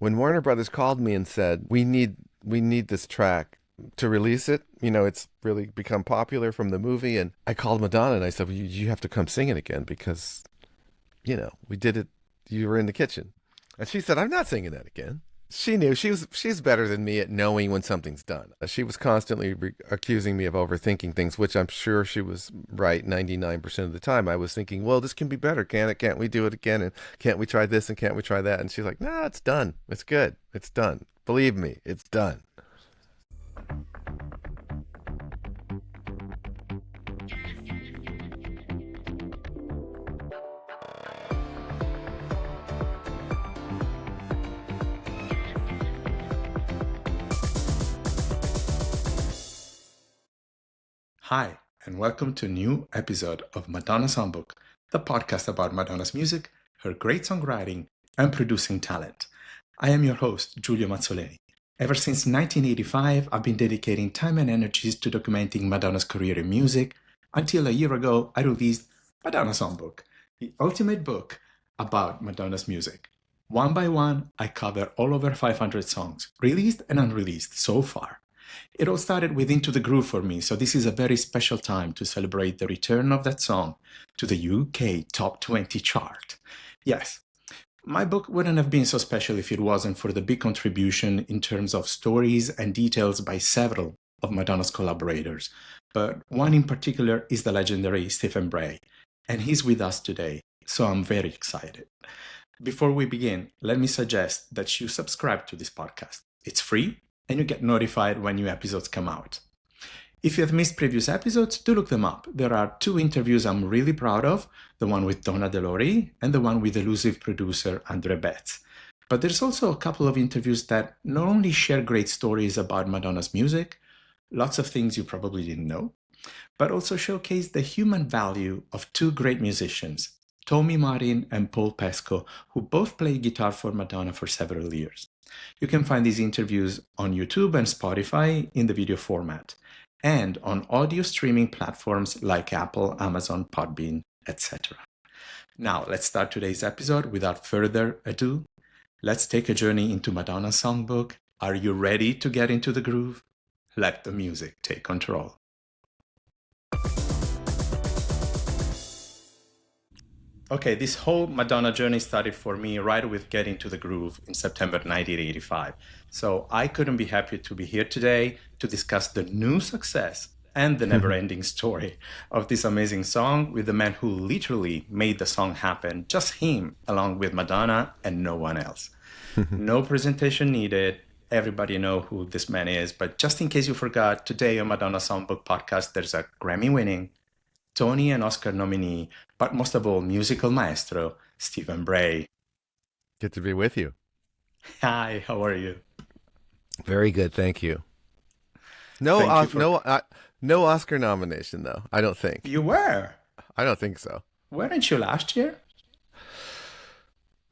when Warner Brothers called me and said, we need this track to release it. It's really become popular from the movie. And I called Madonna and I said, well, you have to come sing it again because, we did it. You were in the kitchen. And she said, I'm not singing that again. She knew she's better than me at knowing when something's done. She was constantly accusing me of overthinking things, which I'm sure she was right 99% of the time. I was thinking, well, this can be better. Can't we do it again? And can't we try this? And can't we try that? And she's like, no, it's done. It's good. It's done. Believe me, it's done. Hi, and welcome to a new episode of Madonna Songbook, the podcast about Madonna's music, her great songwriting, and producing talent. I am your host, Giulio Mazzoleni. Ever since 1985, I've been dedicating time and energies to documenting Madonna's career in music, until a year ago I released Madonna Songbook, the ultimate book about Madonna's music. One by one, I cover all over 500 songs, released and unreleased so far. It all started with Into the Groove for me, so this is a very special time to celebrate the return of that song to the UK Top 20 chart. Yes, my book wouldn't have been so special if it wasn't for the big contribution in terms of stories and details by several of Madonna's collaborators, but one in particular is the legendary Stephen Bray, and he's with us today, so I'm very excited. Before we begin, let me suggest that you subscribe to this podcast. It's free, and you get notified when new episodes come out. If you have missed previous episodes, do look them up. There are 2 interviews I'm really proud of, the one with Donna DeLore and the one with elusive producer Andre Betts. But there's also a couple of interviews that not only share great stories about Madonna's music, lots of things you probably didn't know, but also showcase the human value of 2 great musicians, Tommy Marin and Paul Pesco, who both played guitar for Madonna for several years. You can find these interviews on YouTube and Spotify in the video format, and on audio streaming platforms like Apple, Amazon, Podbean, etc. Now, let's start today's episode without further ado. Let's take a journey into Madonna's songbook. Are you ready to get into the groove? Let the music take control. Okay, this whole Madonna journey started for me right with Getting to the Groove in September 1985. So I couldn't be happier to be here today to discuss the new success and the never-ending story of this amazing song with the man who literally made the song happen, just him, along with Madonna and no one else. No presentation needed. Everybody know who this man is. But just in case you forgot, today on Madonna Songbook podcast, there's a Grammy-winning, Tony and Oscar nominee, but most of all, musical maestro, Stephen Bray. Good to be with you. Hi, how are you? Very good, thank you. No, no Oscar nomination though. I don't think. You were? I don't think so. Weren't you last year?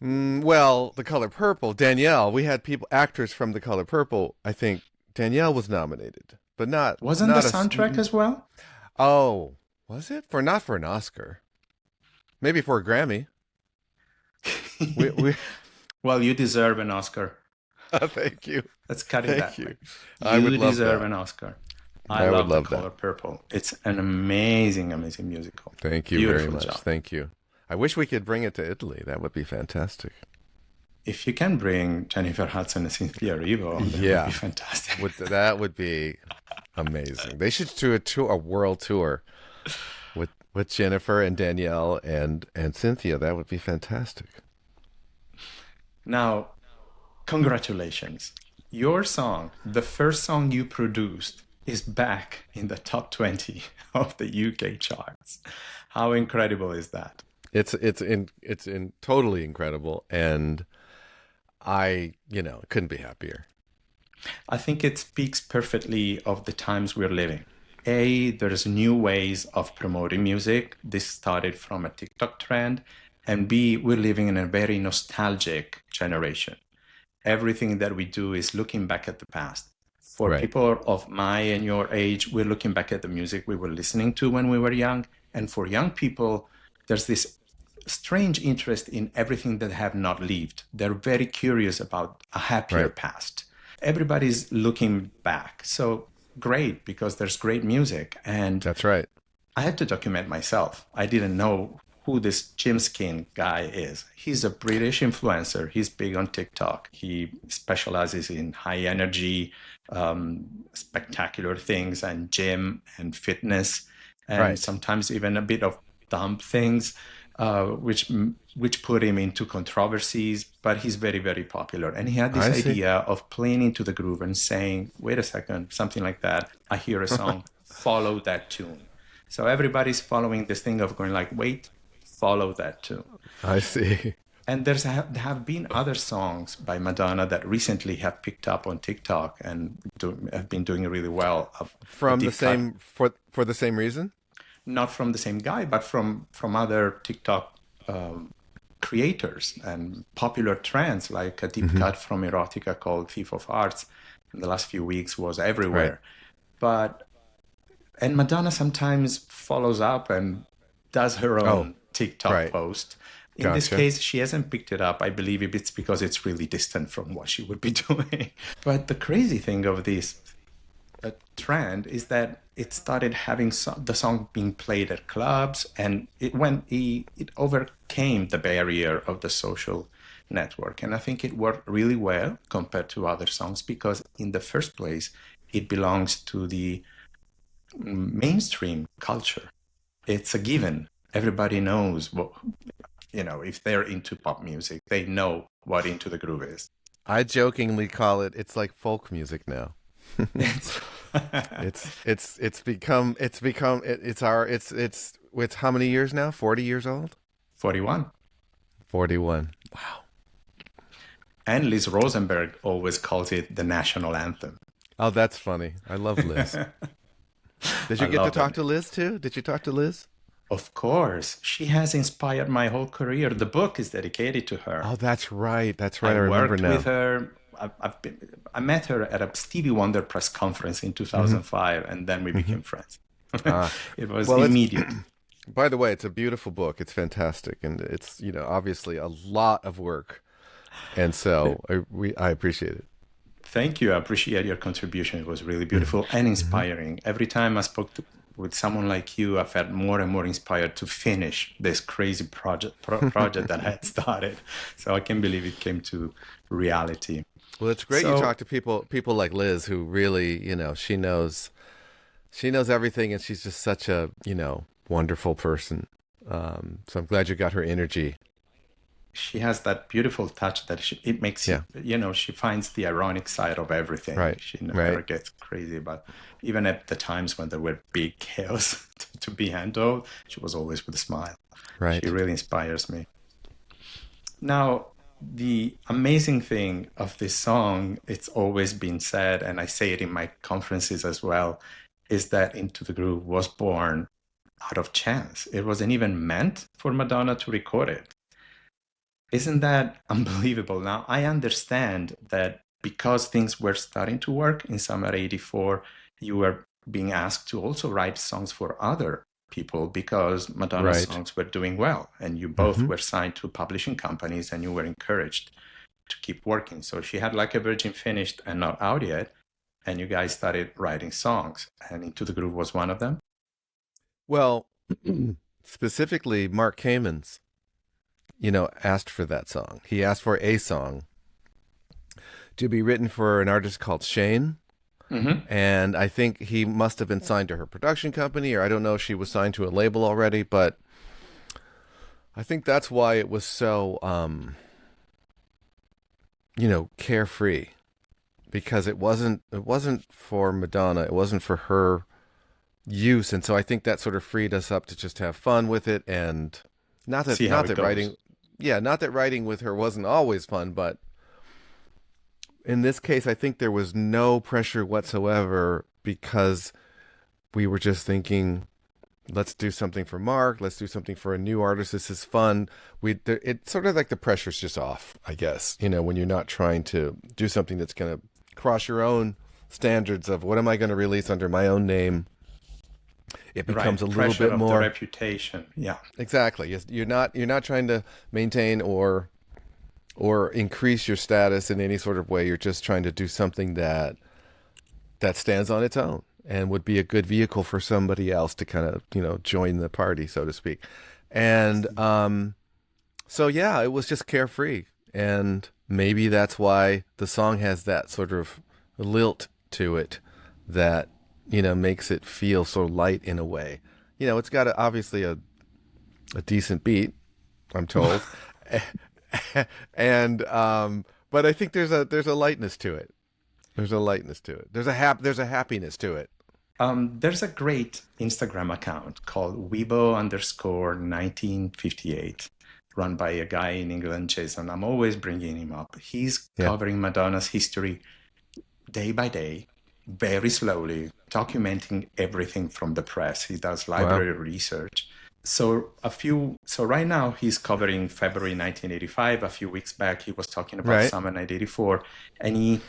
Well, The Color Purple, Danielle. We had actors from The Color Purple. I think Danielle was nominated, but not. Wasn't not the soundtrack as well? Oh, was it? Not for an Oscar. Maybe for a Grammy. Well, you deserve an Oscar. Thank you. Let's cut it that you. way. I would love deserve that. an Oscar. I love would love The Color Purple. It's an amazing, amazing musical. Thank you Beautiful very much. job. Thank you. I wish we could bring it to Italy. That would be fantastic. If you can bring Jennifer Hudson and Cynthia Erivo, that would be fantastic. That would be amazing. They should do a world tour with Jennifer and Danielle and Cynthia. That would be fantastic. Now, congratulations. Your song, the first song you produced, is back in the top 20 of the UK charts. How incredible is that? It's totally incredible, and I couldn't be happier. I think it speaks perfectly of the times we're living. A, there's new ways of promoting music. This started from a TikTok trend. And B, we're living in a very nostalgic generation. Everything that we do is looking back at the past. For people of my and your age, we're looking back at the music we were listening to when we were young. And for young people, there's this strange interest in everything that have not lived. They're very curious about a happier Right. past. Everybody's looking back. So great, because there's great music. And That's right. I had to document myself. I didn't know who this Jim Skin guy is. He's a British influencer. He's big on TikTok. He specializes in high energy, spectacular things, and gym and fitness, and Right. sometimes even a bit of dumb things, which put him into controversies. But he's very, very popular. And he had this I see. idea of playing into the groove and saying, "Wait a second," something like that. I hear a song, follow that tune. So everybody's following this thing of going like, wait, follow that tune. I see. And there have been other songs by Madonna that recently have picked up on TikTok and have been doing really well. A From the deep cut, same for the same reason? not from the same guy, but from other TikTok creators and popular trends, like a deep cut from Erotica called Thief of Hearts in the last few weeks was Right. everywhere. But and Madonna sometimes follows up and does her Oh, own TikTok right. post. In this Gotcha. case, she hasn't picked it up. I believe it's because it's really distant from what she would be doing. But the crazy thing of this trend is that it started having the song being played at clubs, and it overcame the barrier of the social network. And I think it worked really well compared to other songs, because in the first place, it belongs to the mainstream culture. It's a given. Everybody knows what, if they're into pop music, they know what Into the Groove is. I jokingly call it's like folk music now. It's It's how many years now? 40 years old? 41. 41. Wow. And Liz Rosenberg always calls it the national anthem. Oh, that's funny. I love Liz. Did you I get to love talk that. to Liz too? Did you talk to Liz? Of course, she has inspired my whole career. The book is dedicated to her. Oh, that's right. That's right. I I remember worked with now. her. I met her at a Stevie Wonder press conference in Hmm. 2005, and then we Hmm. became friends. Ah, It was well, it's immediate. by the way, it's a beautiful book. It's fantastic, and it's obviously a lot of work, and so I appreciate it. Thank you. I appreciate your contribution. It was really beautiful and Hmm. inspiring. Every time I spoke with someone like you, I felt more and more inspired to finish this crazy project that I had started. So I can't believe it came to reality. Well, it's great you So talk to people like Liz who really, she knows everything, and she's just such a, wonderful person. So I'm glad you got her energy. she has that beautiful touch that it makes Yeah. she finds the ironic side of everything. Right. She never Right. gets crazy, but even at the times when there were big chaos to be handled, she was always with a smile. She Right. really inspires me. Now, the amazing thing of this song, it's always been said, and I say it in my conferences as well, is that Into the Groove was born out of chance. It wasn't even meant for Madonna to record it. Isn't that unbelievable? Now, I understand that because things were starting to work in summer '84, you were being asked to also write songs for other people because Madonna's Right. songs were doing well. And you both Hmm. were signed to publishing companies and you were encouraged to keep working. So she had like a virgin finished and not out yet. And you guys started writing songs. And Into the Groove was one of them. Well, specifically, Mark Kamens, asked for that song. He asked for a song to be written for an artist called Shane. Mm-hmm. And I think he must have been signed to her production company, or I don't know if she was signed to a label already, but I think that's why it was so, carefree, because it wasn't for Madonna, it wasn't for her use, and so I think that sort of freed us up to just have fun with it, and not that See how not it that goes. writing, yeah, not that writing with her wasn't always fun, but in this case, I think there was no pressure whatsoever because we were just thinking, let's do something for Mark, let's do something for a new artist. This is fun. It's sort of like the pressure's just off, I guess. When you're not trying to do something that's going to cross your own standards of what am I going to release under my own name it Right, becomes the a little pressure bit of the more. reputation. Yeah. Exactly. You're not trying to maintain or increase your status in any sort of way. You're just trying to do something that stands on its own and would be a good vehicle for somebody else to kind of, join the party, so to speak. And so yeah, it was just carefree. And maybe that's why the song has that sort of lilt to it that, makes it feel so light in a way. It's got obviously a decent beat, I'm told. and but I think there's a lightness to it. There's a lightness to it. There's a happiness to it. There's a great Instagram account called Weibo underscore 1958, run by a guy in England, Jason. I'm always bringing him up. He's Yeah. covering Madonna's history day by day, very slowly, documenting everything from the press. He does library research. So right now he's covering February 1985. A few weeks back, he was talking about Right. summer 1984, and he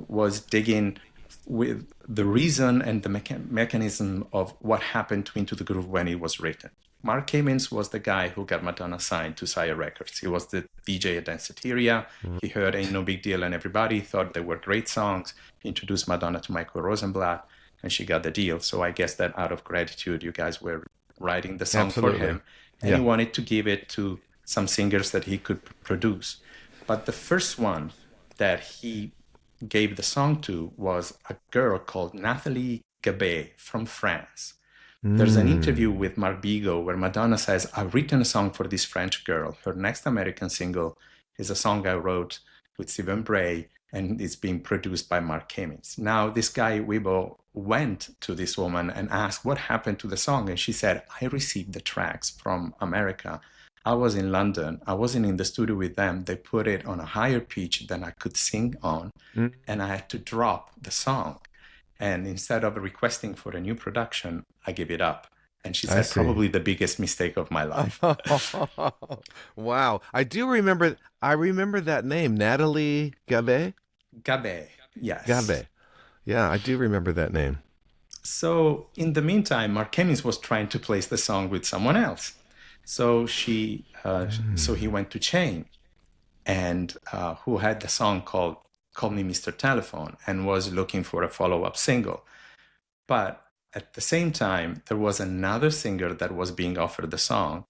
was digging with the reason and the mechanism of what happened to Into the Groove when it was written. Mark Cummins was the guy who got Madonna signed to Sire Records. He was the DJ at Danceteria. He heard Ain't No Big Deal and Everybody, thought they were great songs, introduced Madonna to Michael Rosenblatt, and she got the deal. So I guess that out of gratitude, you guys were writing the song Absolutely. for him. And he wanted to give it to some singers that he could produce. But the first one that he gave the song to was a girl called Nathalie Gabet from France. There's an interview with Marc Bigot where Madonna says, I've written a song for this French girl. Her next American single is a song I wrote with Stephen Bray, and it's being produced by Mark Cummins. Now, this guy, Weibo, went to this woman and asked what happened to the song. And she said, I received the tracks from America. I was in London. I wasn't in the studio with them. They put it on a higher pitch than I could sing on, and I had to drop the song. And instead of requesting for a new production, I gave it up. And she said, probably the biggest mistake of my life. Wow. I remember that name, Nathalie Gabet. Gabet, yes. Gabet. Yeah, I do remember that name. So in the meantime, Mark Cummins was trying to place the song with someone else. So so he went to Chain, and who had the song called Call Me Mr. Telephone, and was looking for a follow-up single. But at the same time, there was another singer that was being offered the song,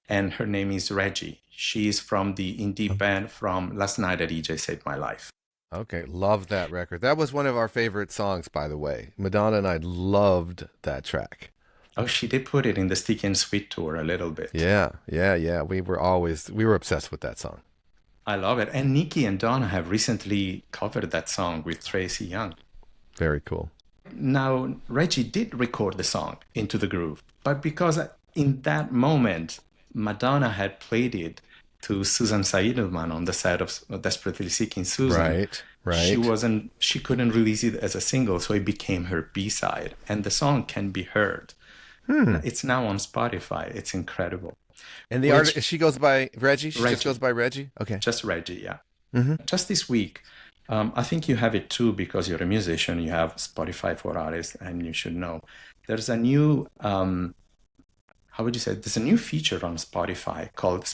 and her name is Reggie. She is from the indie band from Last Night at EJ Saved My Life. Okay, love that record. That was one of our favorite songs, by the way. Madonna and I loved that track. Oh, she did put it in the Sticky and Sweet tour a little bit. Yeah. We were obsessed with that song. I love it. And Nikki and Donna have recently covered that song with Tracy Young. Very cool. Now, Reggie did record the song Into the Groove, but because in that moment, Madonna had played it to Susan Saidelman on the set of Desperately Seeking Susan. Right. She couldn't release it as a single, so it became her B-side. And the song can be heard. It's now on Spotify. It's incredible. And the artist, she goes by Reggie? She just goes by Reggie? Okay. Just Reggie, yeah. Just this week, I think you have it too because you're a musician. You have Spotify for artists, and you should know. There's a new, there's a new feature on Spotify called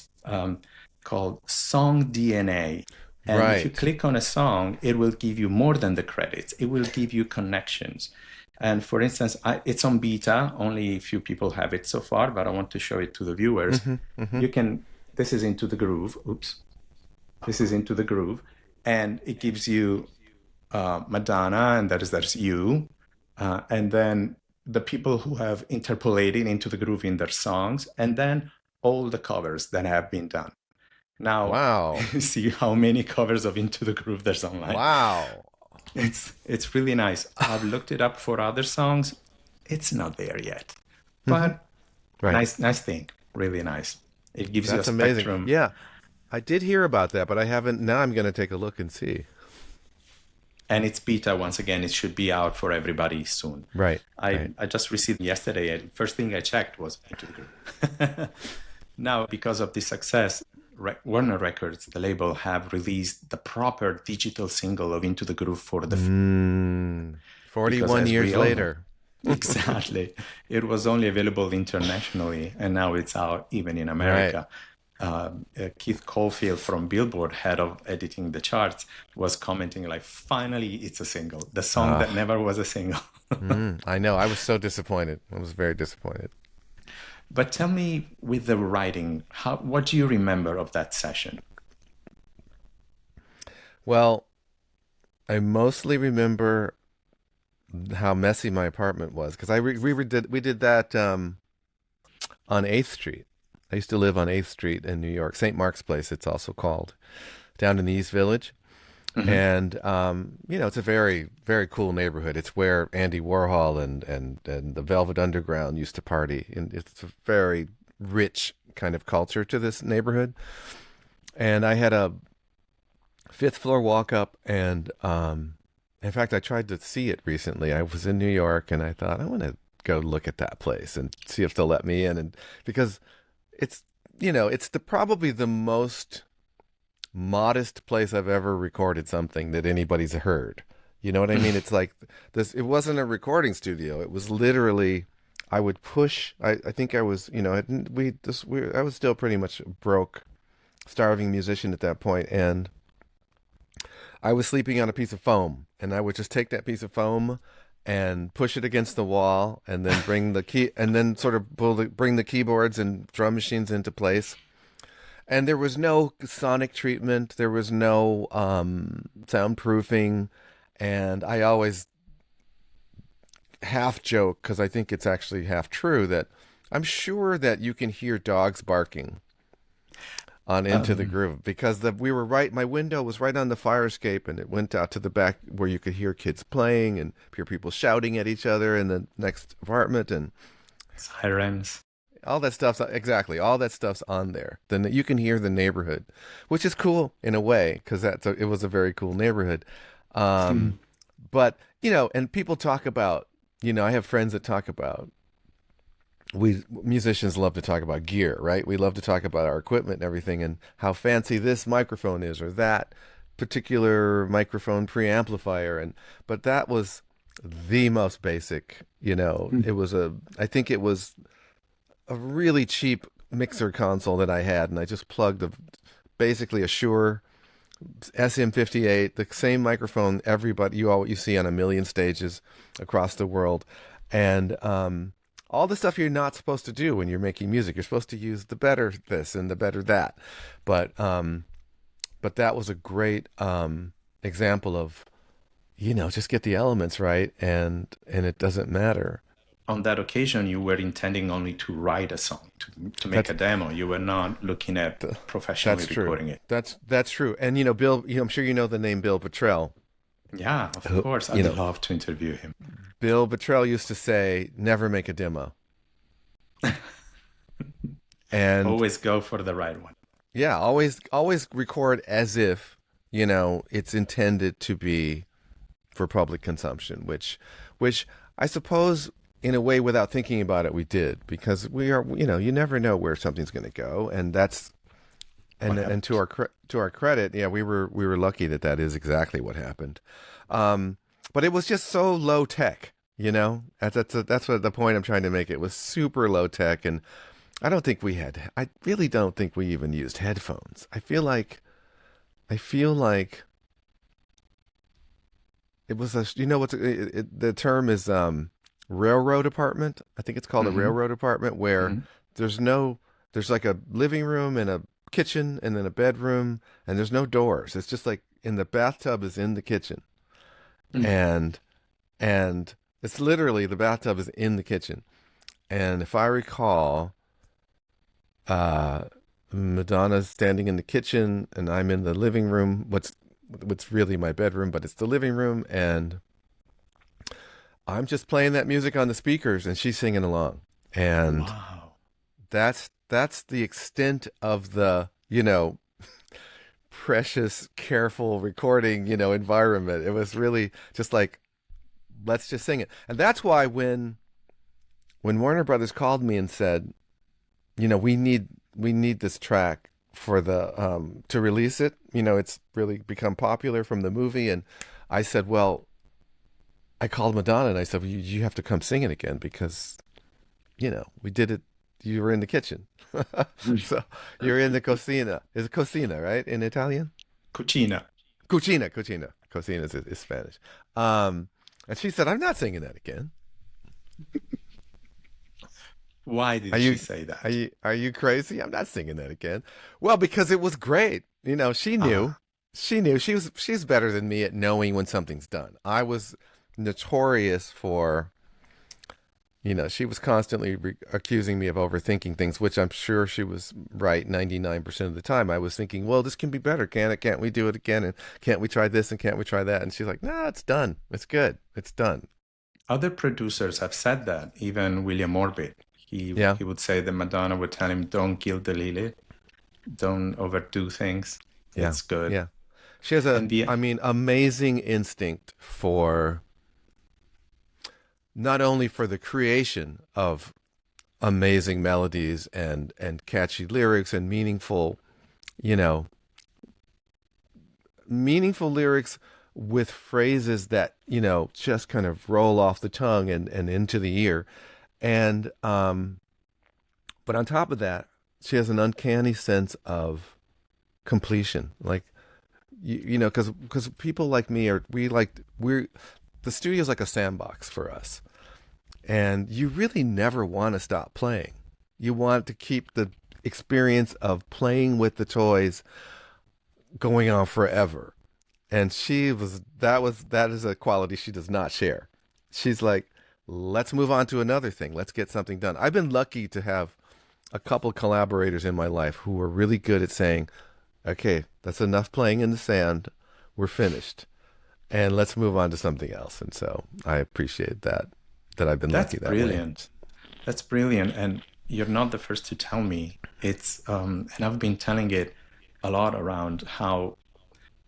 Song DNA. And if you click on a song, it will give you more than the credits. It will give you connections. And for instance, it's on beta. Only a few people have it so far, but I want to show it to the viewers. This is Into the Groove. Oops. This is Into the Groove. And it gives you Madonna, and there's you. And then the people who have interpolated Into the Groove in their songs, and then all the covers that have been done. Now, wow. See how many covers of Into the Groove there's online. Wow. It's really nice. I've looked it up for other songs. It's not there yet, but nice thing. Really nice. It gives you a spectrum. Amazing. Yeah, I did hear about that, but I haven't. Now I'm going to take a look and see. And it's beta once again. It should be out for everybody soon. Right. I just received yesterday, and first thing I checked was Into the Groove. Now, because of this success, Warner Records, the label, have released the proper digital single of Into the Groove for the 41 years later. Exactly. It was only available internationally, and now it's out even in Right. America. Keith Caulfield from Billboard, head of editing the charts, was commenting like, "Finally, it's a single. The song that Ah, never was a single." I know. I was so disappointed. I was very disappointed. But tell me, with the writing, what do you remember of that session? Well, I mostly remember how messy my apartment was because we did that on 8th Street. I used to live on 8th Street in New York, St. Mark's Place, it's also called, down in the East Village. Hmm. And it's a very, very cool neighborhood. It's where Andy Warhol and the Velvet Underground used to party. And it's a very rich kind of culture to this neighborhood. And I had a fifth floor walk up, and in fact, I tried to see it recently. I was in New York, and I thought I want to go look at that place and see if they'll let me in. And because it's it's the probably the most modest place I've ever recorded something that anybody's heard. You know what I mean? It's like this. It wasn't a recording studio. It was literally. I would push. I think I was. I didn't, we this. We. I was still pretty much broke, starving musician at that point, and I was sleeping on a piece of foam, and I would just take that piece of foam and push it against the wall, and then bring the key, and then sort of bring the keyboards and drum machines into place. And there was no sonic treatment, there was no soundproofing, and I always half joke because I think it's actually half true that I'm sure that you can hear dogs barking on Into the Um, Groove because we were right. My window was right on the fire escape, and it went out to the back where you could hear kids playing and hear people shouting at each other in the next apartment, and Sirens. all that stuff's exactly all that stuff's on there. Then you can hear the neighborhood, which is cool in a way because it was a very cool neighborhood. Um, but and people talk about I have friends that talk about we musicians love to talk about gear, right? We love to talk about our equipment and everything and how fancy this microphone is or that particular microphone preamplifier but that was the most basic, it was I think it was a really cheap mixer console that I had and I just plugged basically a Shure SM58, the same microphone everybody you see on a million stages across the world, and all the stuff you're not supposed to do when you're making music. You're supposed to use the better this and the better that, but that was a great example of just get the elements right and it doesn't matter. On that occasion, you were intending only to write a song, to make That's a demo. You were not looking at professionally that's true. recording it. That's true. And Bill, I'm sure you know the name Bill Bottrell. Yeah, of Who- course. You I'd know, love to interview him. Bill Bottrell used to say, "Never make a demo." And Always go for the right one. yeah, always record as if, it's intended to be for public consumption, which I suppose in a way without thinking about it we did because we are, you never know where something's going to go, and that's What and happened? to our credit, yeah, we were lucky that is exactly what happened. Um but it was just so low tech, that's what the point I'm trying to make. It was super low tech, and I really don't think we even used headphones. I feel like it was the term is railroad apartment. I think it's called a Hmm. railroad apartment where Hmm. there's no there's like a living room and a kitchen and then a bedroom, and there's no doors. It's just like in the bathtub is in the kitchen, and it's literally the bathtub is in the kitchen. And if I recall, uh, Madonna's standing in the kitchen, and I'm in the living room. What's really my bedroom, but it's the living room, and I'm just playing that music on the speakers, and she's singing along. And Wow. that's the extent of the precious, careful recording environment. It was really just like let's just sing it, and that's why when Warner Brothers called me and said, we need this track for the to release it. It's really become popular from the movie, and I said, well, I called Madonna and I said, well, you have to come sing it again because, we did it. You were in the kitchen. So you're in the cocina. Is it cocina, right? In Italian? Cucina. Cucina, cucina. Cocina is Spanish. Um, and she said, I'm not singing that again. Why Are did she you, say are that? you, are you crazy? I'm not singing that again. Well, because it was great. She knew. Ah, She knew. She's better than me at knowing when something's done. I was notorious for, she was constantly accusing me of overthinking things, which I'm sure she was right 99% of the time. I was thinking, well, this can be better. Can it? Can't we do it again? And can't we try this? And can't we try that? And she's like, nah, it's done. It's good. It's done. other producers have said that. Even William Orbit, Yeah. he would say that Madonna would tell him, "Don't gild the lily, don't overdo things. Yeah. It's good." Yeah. She has And the amazing instinct for not only for the creation of amazing melodies and catchy lyrics and you know, meaningful lyrics with phrases that, just kind of roll off the tongue and into the ear. And but on top of that, she has an uncanny sense of completion. Like because people like me we're the studio's like a sandbox for us. And you really never want to stop playing. You want to keep the experience of playing with the toys going on forever. And that is a quality she does not share. She's like, let's move on to another thing. Let's get something done. I've been lucky to have a couple collaborators in my life who were really good at saying, okay, that's enough playing in the sand. We're finished. And let's move on to something else. And so I appreciate that I've been That's lucky that way. brilliant. That's brilliant. And you're not the first to tell me. And I've been telling it a lot around how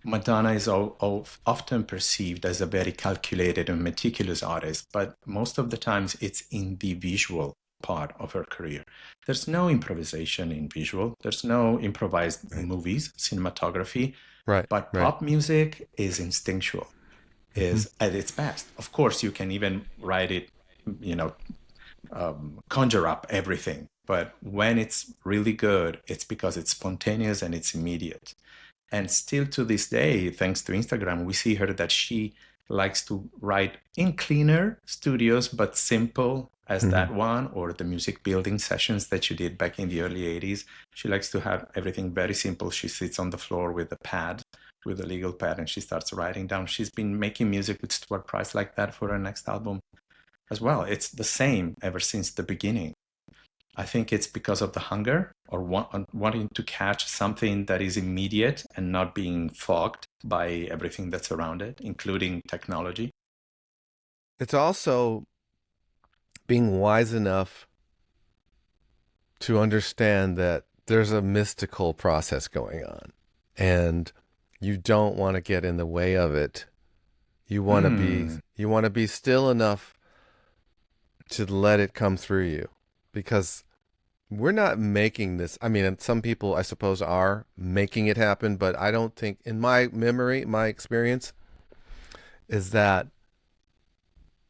Madonna is often perceived as a very calculated and meticulous artist, but most of the times it's in the visual part of her career. There's no improvisation in visual, there's no improvised Right. movies, cinematography, Right. but Right. pop music is instinctual, Hmm. is at its best. Of course, you can even write it, you know, conjure up everything. But when it's really good, it's because it's spontaneous and it's immediate. And still to this day, thanks to Instagram, we see her that she likes to write in cleaner studios, but simple as Hmm. that one, or the music building sessions that she did back in the early 80s. She likes to have everything very simple. She sits on the floor with a pad, with a legal pad, and she starts writing down. She's been making music with Stuart Price like that for her next album as well. It's the same ever since the beginning. I think it's because of the hunger or wanting to catch something that is immediate and not being fogged by everything that's around it, including technology. It's also being wise enough to understand that there's a mystical process going on and you don't want to get in the way of it. Hmm. You want to be still enough to let it come through you because we're not making this. I mean, and some people I suppose are making it happen, but I don't think in my memory, my experience is that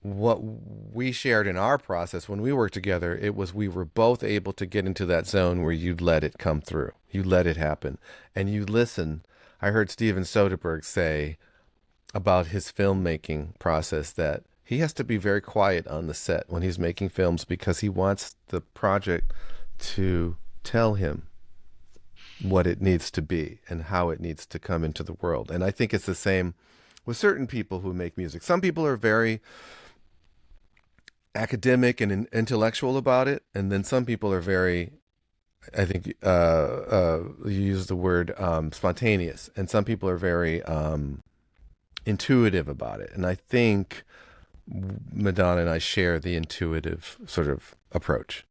what we shared in our process when we worked together, it was we were both able to get into that zone where you let it come through, you let it happen, and you listen. I heard Steven Soderbergh say about his filmmaking process that he has to be very quiet on the set when he's making films because he wants the project to tell him what it needs to be and how it needs to come into the world. And I think it's the same with certain people who make music. Some people are very academic and intellectual about it, and then some people are very, I think, you use the word spontaneous, and some people are very intuitive about it. And I think Madonna and I share the intuitive sort of approach.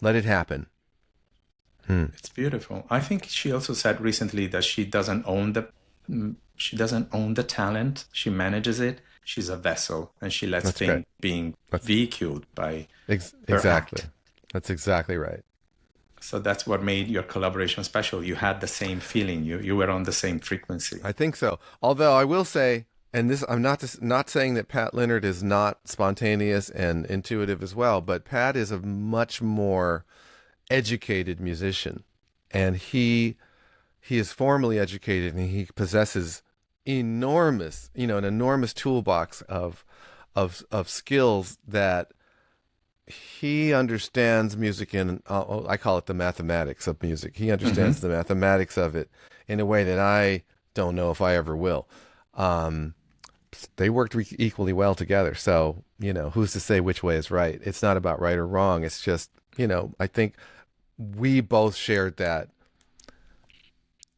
Let it happen. Hmm. It's beautiful. I think she also said recently that she doesn't own the talent. She manages it. She's a vessel, and she lets That's great. things being That's vehicled by her exactly. act. That's exactly right. So that's what made your collaboration special. You had the same feeling. You were on the same frequency. I think so. Although I will say, and this, I'm not saying that Pat Leonard is not spontaneous and intuitive as well, but Pat is a much more educated musician, and he is formally educated, and he possesses an enormous toolbox of skills that he understands music in. I call it the mathematics of music. He understands the mathematics of it in a way that I don't know if I ever will. They worked equally well together. So, who's to say which way is right? It's not about right or wrong. It's just, I think we both shared that.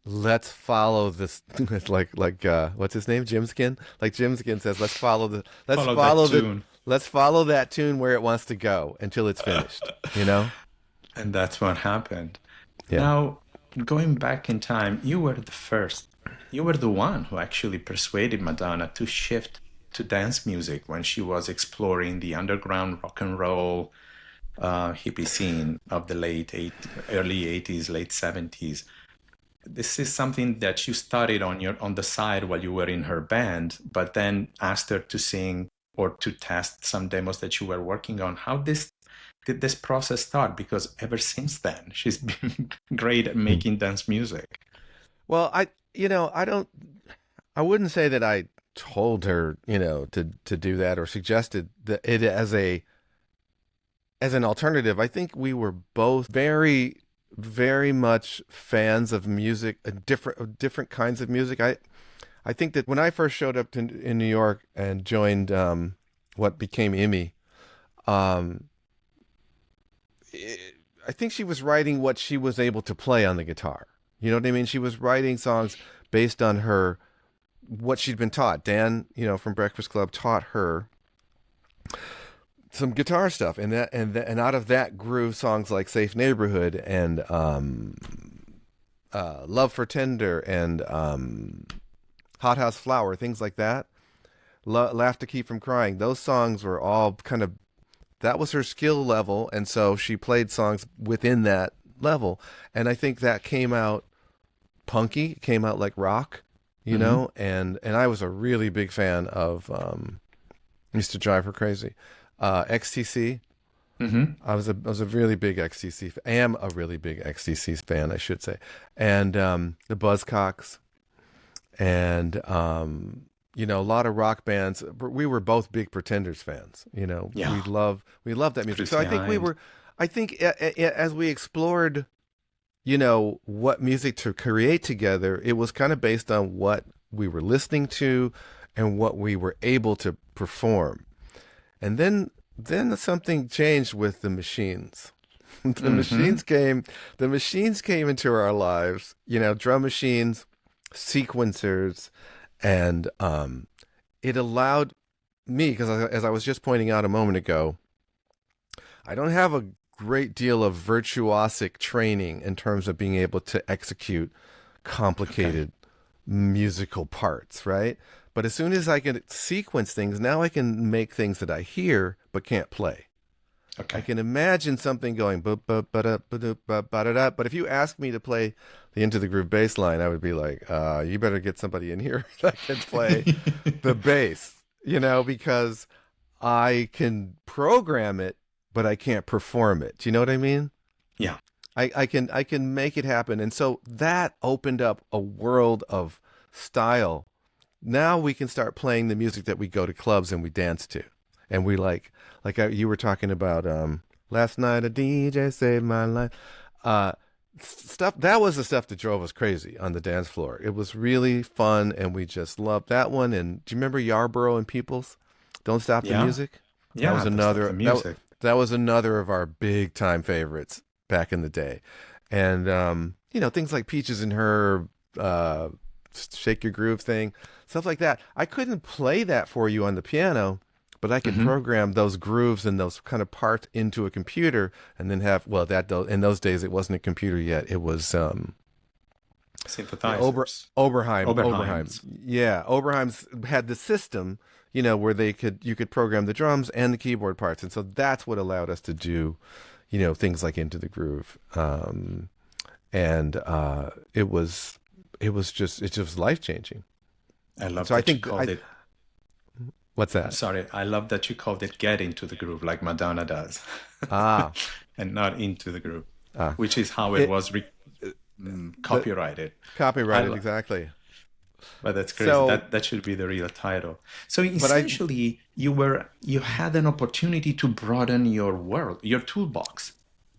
Let's follow this, like what's his name, Jim Skin. Like Jim Skin says, let's follow that tune where it wants to go until it's finished. And that's what happened. Yeah. Now, going back in time, you were the first. You were the one who actually persuaded Madonna to shift to dance music when she was exploring the underground rock and roll hippie scene of the early 80s, late 70s. This is something that you studied on the side while you were in her band, but then asked her to sing or to test some demos that you were working on. How did this process start? Because ever since then, she's been great at making dance music. Well, I wouldn't say that I told her, to do that or suggested that it as an alternative. I think we were both very, very much fans of music, different kinds of music. I think that when I first showed up in New York and joined what became IMI, I think she was writing what she was able to play on the guitar. You know what I mean? She was writing songs based on what she'd been taught. Dan, from Breakfast Club, taught her some guitar stuff, and out of that grew songs like "Safe Neighborhood" and "Love for Tender" and "Hot House Flower," things like that. "Laugh to Keep from Crying." Those songs were all that was her skill level, and so she played songs within that level, and I think that came out punky, came out like rock, and I was a really big fan of used to drive her crazy. XTC. I was a really big XTC. I am a really big XTC fan, I should say, and the Buzzcocks, and a lot of rock bands. We were both big Pretenders fans. Yeah. we love that music. So I think I think as we explored, what music to create together, it was kind of based on what we were listening to and what we were able to perform. And then something changed with the machines. The machines came into our lives, drum machines, sequencers, and it allowed me, because as I was just pointing out a moment ago, I don't have a great deal of virtuosic training in terms of being able to execute complicated musical parts, right? But as soon as I can sequence things, now I can make things that I hear but can't play. Okay. I can imagine something going ba-da-da, but if you ask me to play the Into the Groove bass line, I would be like, you better get somebody in here that can play the bass, because I can program it, but I can't perform it. Do you know what I mean? Yeah. I can make it happen. And so that opened up a world of style. Now we can start playing the music that we go to clubs and we dance to. And we you were talking about last night a DJ saved my life. Stuff that was the stuff that drove us crazy on the dance floor. It was really fun, and we just loved that one. And do you remember Yarborough and Peoples? Don't Stop the Music? Yeah, that was another music. That was another of our big time favorites back in the day. And things like Peaches and Herb, Shake Your Groove thing, stuff like that. I couldn't play that for you on the piano, but I could program those grooves and those kind of parts into a computer, and then in those days it wasn't a computer yet. It was synthesizers. Oberheim. Yeah, Oberheim's had the system, where you could program the drums and the keyboard parts, and so that's what allowed us to do, things like Into the Groove, and it was just life changing. I love that you called it What's I'm that? sorry. I love that you called it get into the groove like Madonna does Ah, and not into the groove, ah. which is how it It was the copyrighted. I copyrighted lo- exactly. but that's crazy. So, That should be the real title. So but I essentially, you had an opportunity to broaden your world, your toolbox.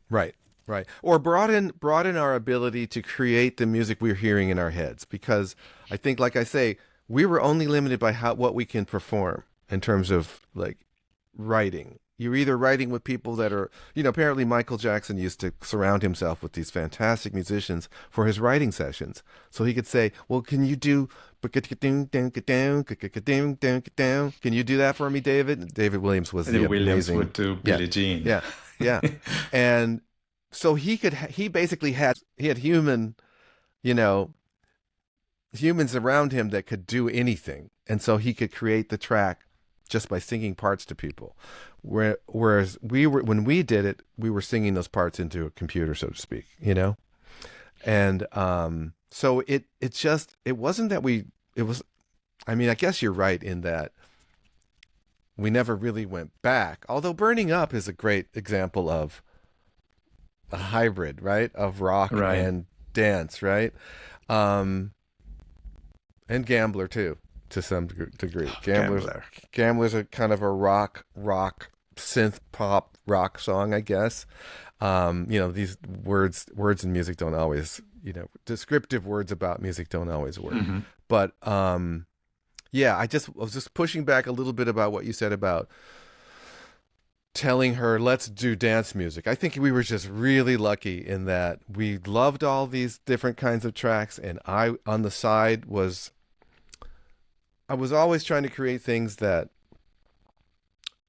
right, right, or broaden our ability to create the music we're hearing in our heads because I think, like I say, we were only limited by how what we can perform in terms of like writing. You're either writing with people that are, apparently Michael Jackson used to surround himself with these fantastic musicians for his writing sessions. So he could say, well, can you do, can you do that for me, David? David Williams was And the then Williams amazing, would do yeah, Billie Jean. yeah, yeah. And so he basically he had you know, humans around him that could do anything. And so he could create the track just by singing parts to people. Whereas when we did it, we were singing those parts into a computer, so to speak. And so it wasn't that it was, I mean, I guess you're right in that we never really went back. Although Burning Up is a great example of a hybrid, right? Of rock Right. and dance, right? Um, and Gambler too, to some degree. Gambler. Gambler's a kind of a rock synth pop rock song, I guess. These words in music don't always, descriptive words about music don't always work. Hmm. But yeah, I was just pushing back a little bit about what you said about telling her let's do dance music. I think we were just really lucky in that we loved all these different kinds of tracks, and I on the side I was always trying to create things that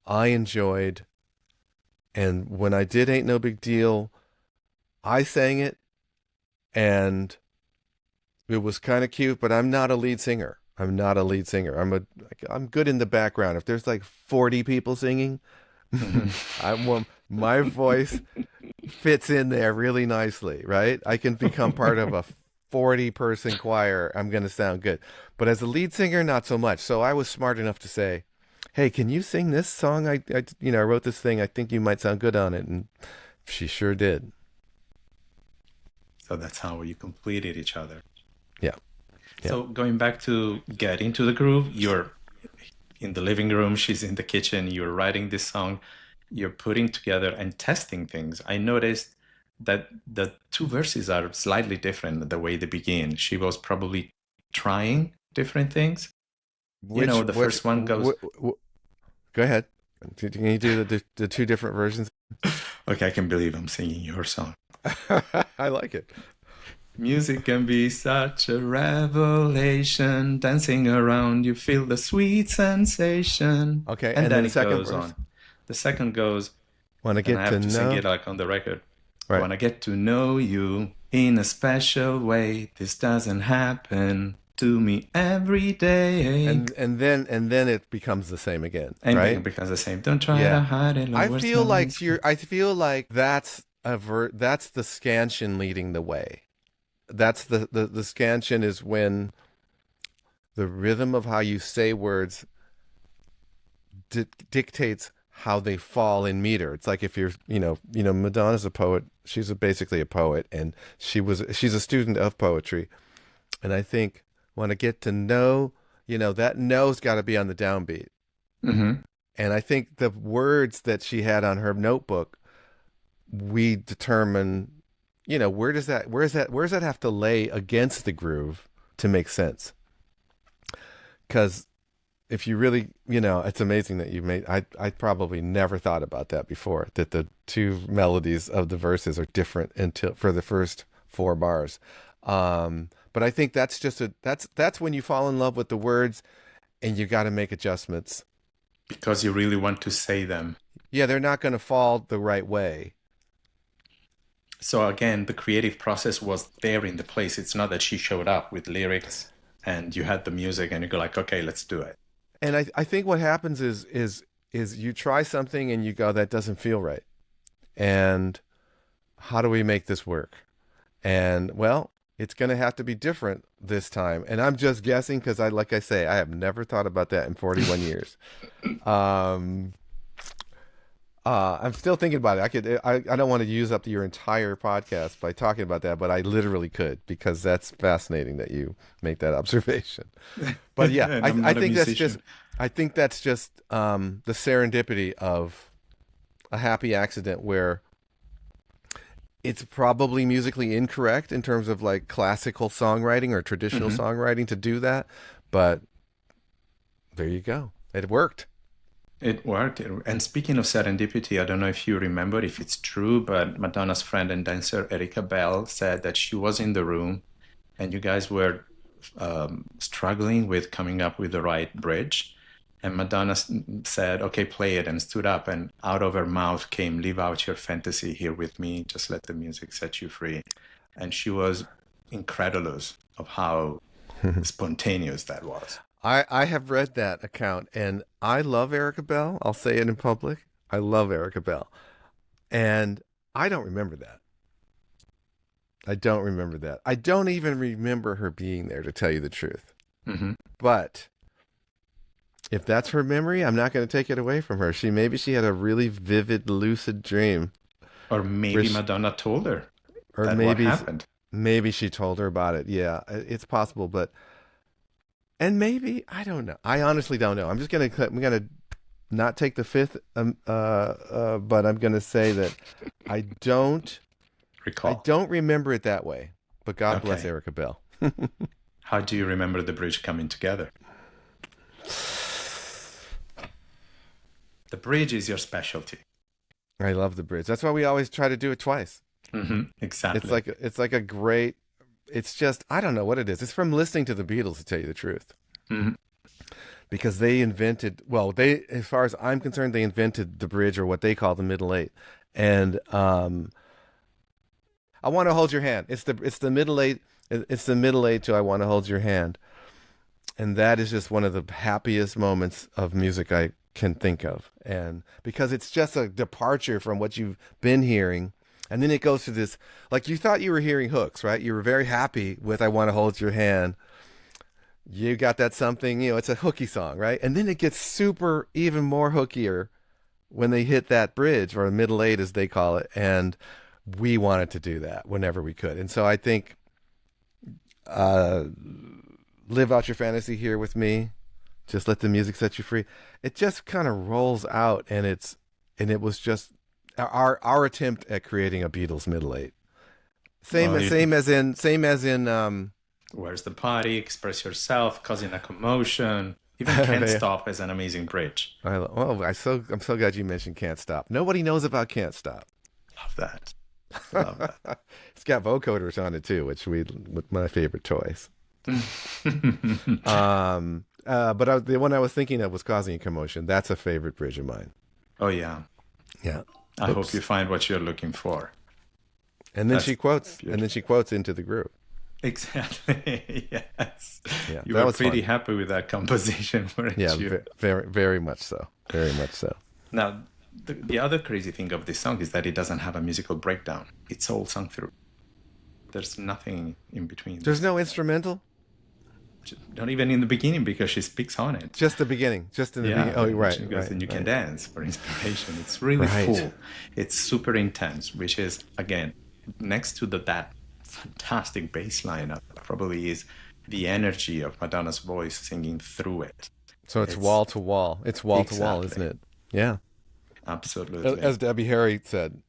I enjoyed. And when I did Ain't No Big Deal, I sang it and it was kind of cute, but I'm not a lead singer. I'm not a lead singer. I'm good in the background. If there's like 40 people singing, Hmm. my voice fits in there really nicely, right? I can become part of a 40-person choir. I'm going to sound good. But as a lead singer, not so much. So I was smart enough to say, hey, can you sing this song? I wrote this thing. I think you might sound good on it. And she sure did. So that's how you completed each other. Yeah. Yeah. So going back to get into the groove, you're in the living room, she's in the kitchen, you're writing this song, you're putting together and testing things. I noticed that the two verses are slightly different the way they begin. She was probably trying different things. The first one goes, go ahead. Can you do the two different versions? okay, I can believe I'm singing your song. I like it. Music can be such a revelation. Dancing around, you feel the sweet sensation. Okay, And and then then it second goes verse. on. The second goes, Want to and I get to have to sing know? it like on the record. Right. Wanna get to know you in a special way. This doesn't happen to me every day. And then it becomes the same again, And right? because the same. Don't try to Yeah. hide it. I Lower feel like sounds. that's the scansion leading the way. That's the scansion is when the rhythm of how you say words dictates how they fall in meter. It's like if Madonna's a poet. She's basically a poet, and she's a student of poetry. And I think want to get to know, that know's got to be on the downbeat. Mm-hmm. And I think the words that she had on her notebook, we determine, where does that have to lay against the groove to make sense? Because if you really, it's amazing that I probably never thought about that before, that the two melodies of the verses are different for the first four bars. But I think that's that's when you fall in love with the words and you got to make adjustments. Because you really want to say them. Yeah, they're not going to fall the right way. So again, the creative process was there in the place. It's not that she showed up with lyrics and you had the music and you go like, okay, let's do it. And I think what happens is you try something and you go, that doesn't feel right. And how do we make this work? And well, it's going to have to be different this time, and I'm just guessing because like I say, I have never thought about that in 41 years. Um, I'm still thinking about it. I don't want to use up your entire podcast by talking about that, but I literally could because that's fascinating that you make that observation. But yeah, And I'm I not a think that's just, musician. I think that's just the serendipity of a happy accident where it's probably musically incorrect in terms of like classical songwriting or traditional Mhm. songwriting to do that, but there you go. It worked. It worked. And speaking of serendipity, I don't know if you remember if it's true, but Madonna's friend and dancer Erica Bell said that she was in the room and you guys were struggling with coming up with the right bridge. And Madonna said, "Okay, play it," and stood up, and out of her mouth came, "Live out your fantasy here with me. Just let the music set you free." And she was incredulous of how spontaneous that was. I have read that account and I love Erica Bell. I'll say it in public. I love Erica Bell. And I don't remember that. I don't remember that. I don't even remember her being there, to tell you the truth. Hmm. But if that's her memory, I'm not going to take it away from her. Maybe she had a really vivid, lucid dream, Or where maybe Madonna told her or that what happened. maybe she told her about it. Yeah, it's possible, but and maybe I don't know. I honestly don't know. I'm gonna not take the fifth, but I'm gonna say that I don't I Recall. don't remember it that way. But God bless Okay. Erica Bell. How do you remember the bridge coming together? The bridge is your specialty. I love the bridge. That's why we always try to do it twice. Exactly. It's like a great. It's just I don't know what it is. It's from listening to the Beatles, to tell you the truth, Hmm. because they invented. Well, they, as far as I'm concerned, they invented the bridge, or what they call the middle eight. And I want to hold your hand. It's the middle eight. It's the middle eight to I want to hold your hand, and that is just one of the happiest moments of music I can think of. And because it's just a departure from what you've been hearing, and then it goes to this, like, you thought you were hearing hooks, right? You were very happy with I want to hold your hand. You got that something, it's a hooky song, right? And then it gets super, even more hookier when they hit that bridge, or middle eight as they call it. And we wanted to do that whenever we could. And so I think uh, live out your fantasy here with me. Just let the music set you free. It just kind of rolls out, and it was just our attempt at creating a Beatles middle eight. Well, Same as in where's the party? Express yourself, causing a commotion. Even Can't they, Stop is an amazing bridge. I'm so glad you mentioned Can't Stop. Nobody knows about Can't Stop. Love that. Love that. It's got vocoders on it too, which with my favorite toys. The one I was thinking of was Causing a Commotion. That's a favorite bridge of mine. Oh, yeah. Yeah. I hope Oops. you find what you're looking for. And then That's she quotes, beautiful. into the groove. Exactly. Yes. Yeah, You that were was pretty fun. happy with that composition, weren't Yeah, you? very, very much so. Very much so. Now, the other crazy thing of this song is that it doesn't have a musical breakdown. It's all sung through. There's nothing in between. There's no instrumental. Not even in the beginning because she speaks on it. Just the beginning. Just in the beginning. Oh, right. She goes, Right. and you can Right. dance for inspiration. It's really Right. full. It's super intense, which is, again, next to that fantastic bass line, probably is the energy of Madonna's voice singing through it. So it's wall to wall. It's wall to wall, Exactly. isn't it? Yeah. Absolutely. As Debbie Harry said,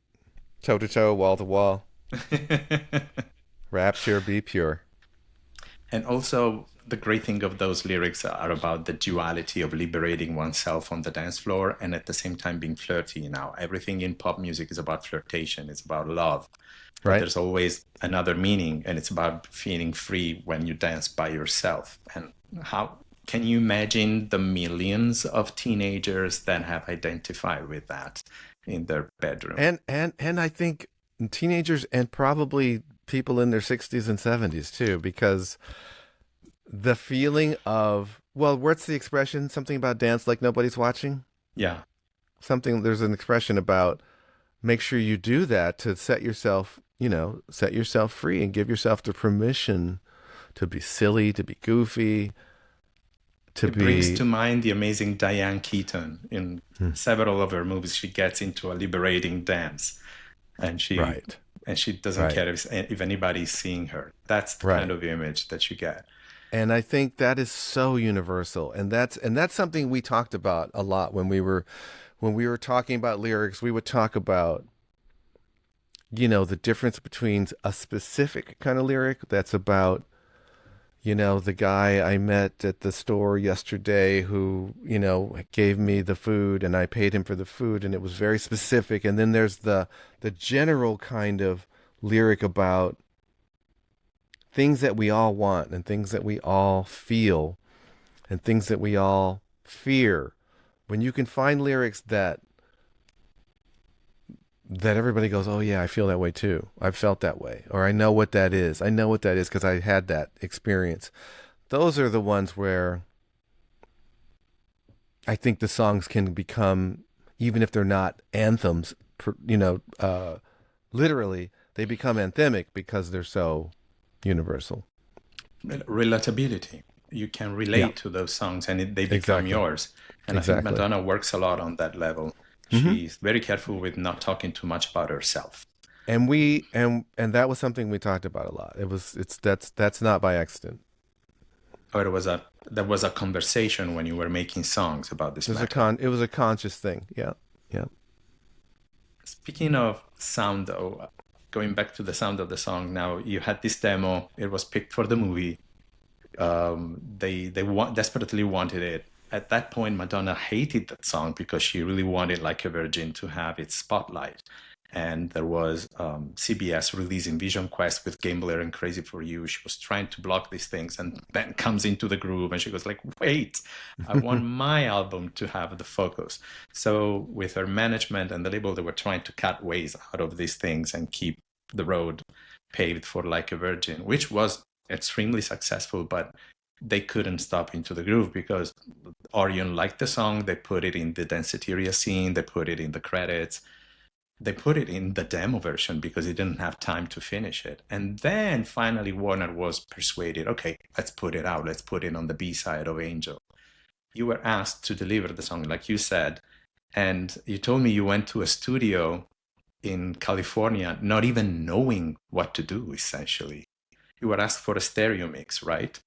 toe to toe, wall to wall. Rapture, be pure. And also, the great thing of those lyrics are about the duality of liberating oneself on the dance floor and at the same time being flirty. Now, everything in pop music is about flirtation, it's about love. But Right. there's always another meaning, and it's about feeling free when you dance by yourself. And how can you imagine the millions of teenagers that have identified with that in their bedroom? And I think teenagers and probably people in their 60s and 70s too, because the feeling of, well, what's the expression? Something about dance like nobody's watching? Yeah. There's an expression about make sure you do that to set yourself free and give yourself the permission to be silly, to be goofy, to It brings be to mind the amazing Diane Keaton. In several of her movies, she gets into a liberating dance, and she right, and she doesn't right, care if anybody's seeing her. That's the kind right. of image that you get. And I think that is so universal, and that's something we talked about a lot when we were talking about lyrics. We would talk about, the difference between a specific kind of lyric that's about, the guy I met at the store yesterday who, gave me the food and I paid him for the food and it was very specific. And then there's the general kind of lyric about things that we all want and things that we all feel and things that we all fear. When you can find lyrics that everybody goes, oh yeah, I feel that way too. I've felt that way. Or I know what that is. I know what that is because I had that experience. Those are the ones where I think the songs can become, even if they're not anthems, literally, they become anthemic because they're so universal. Relatability. You can Yeah, relate to those songs, and they become exactly. yours. And I think Exactly. Madonna works a lot on that level. Hmm. She's very careful with not talking too much about herself. And that was something we talked about a lot. That's not by accident. Or there was a conversation when you were making songs about this There's a matter. con. It was a conscious thing. Yeah, yeah. Speaking of sound, though, going back to the sound of the song, now you had this demo. It was picked for the movie. They desperately wanted it. At that point, Madonna hated that song because she really wanted Like a Virgin to have its spotlight. And there was CBS releasing Vision Quest with Gambler and Crazy for You. She was trying to block these things, and then comes into the groove, and she goes like, "Wait, I want my album to have the focus." So with her management and the label, they were trying to cut ways out of these things and keep the road paved for Like a Virgin, which was extremely successful, but they couldn't stop Into the Groove because Orion liked the song. They put it in the Danceteria scene. They put it in the credits. They put it in the demo version because he didn't have time to finish it. And then finally Warner was persuaded, okay, let's put it out. Let's put it on the B side of Angel. You were asked to deliver the song, like you said, and you told me you went to a studio in California, not even knowing what to do, essentially. You were asked for a stereo mix, right?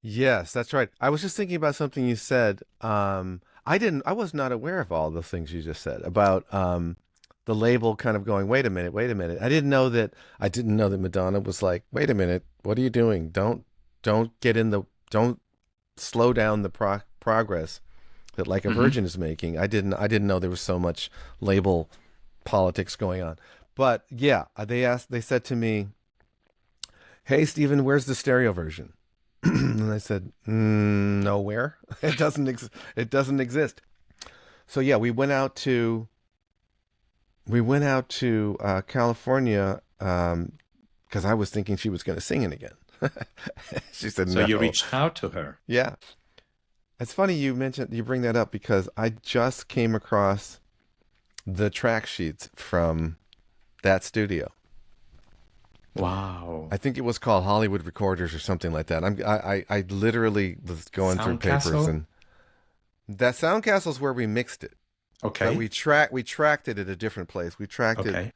Yes, that's right. I was just thinking about something you said. I was not aware of all the things you just said about the label kind of going, wait a minute, wait a minute. I didn't know that Madonna was like, wait a minute, what are you doing? Don't slow down the progress that Like a Mm-hmm. Virgin is making. I didn't know there was so much label politics going on. But yeah, they said to me, hey, Steven, where's the stereo version? And I said, nowhere. It doesn't exist. So yeah, we went out to California because I was thinking she was going to sing it again. She said So you no. reached out to her. Yeah, it's funny you bring that up because I just came across the track sheets from that studio. Wow. I think it was called Hollywood Recorders or something like that. I literally was going through papers, Soundcastle? and that Soundcastle's where we mixed it. But Okay. we tracked it at a different place. Okay.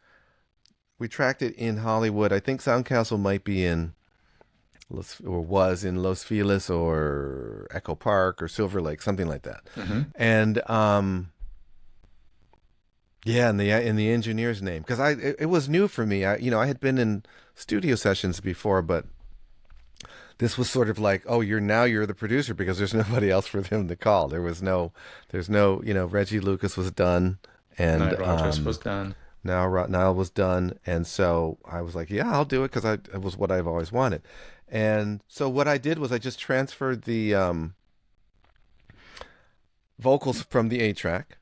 We tracked it in Hollywood. I think Soundcastle might be in was in Los Feliz or Echo Park or Silver Lake, something like that. Mm-hmm. And yeah, in the engineer's name, because it was new for me. I had been in studio sessions before, but this was sort of like, oh, you're the producer because there's nobody else for them to call. There's no, Reggie Lucas was done, and Nile Rodgers was done. now Nile was done, and so I was like, yeah, I'll do it because it was what I've always wanted. And so what I did was I just transferred the vocals from the 8 track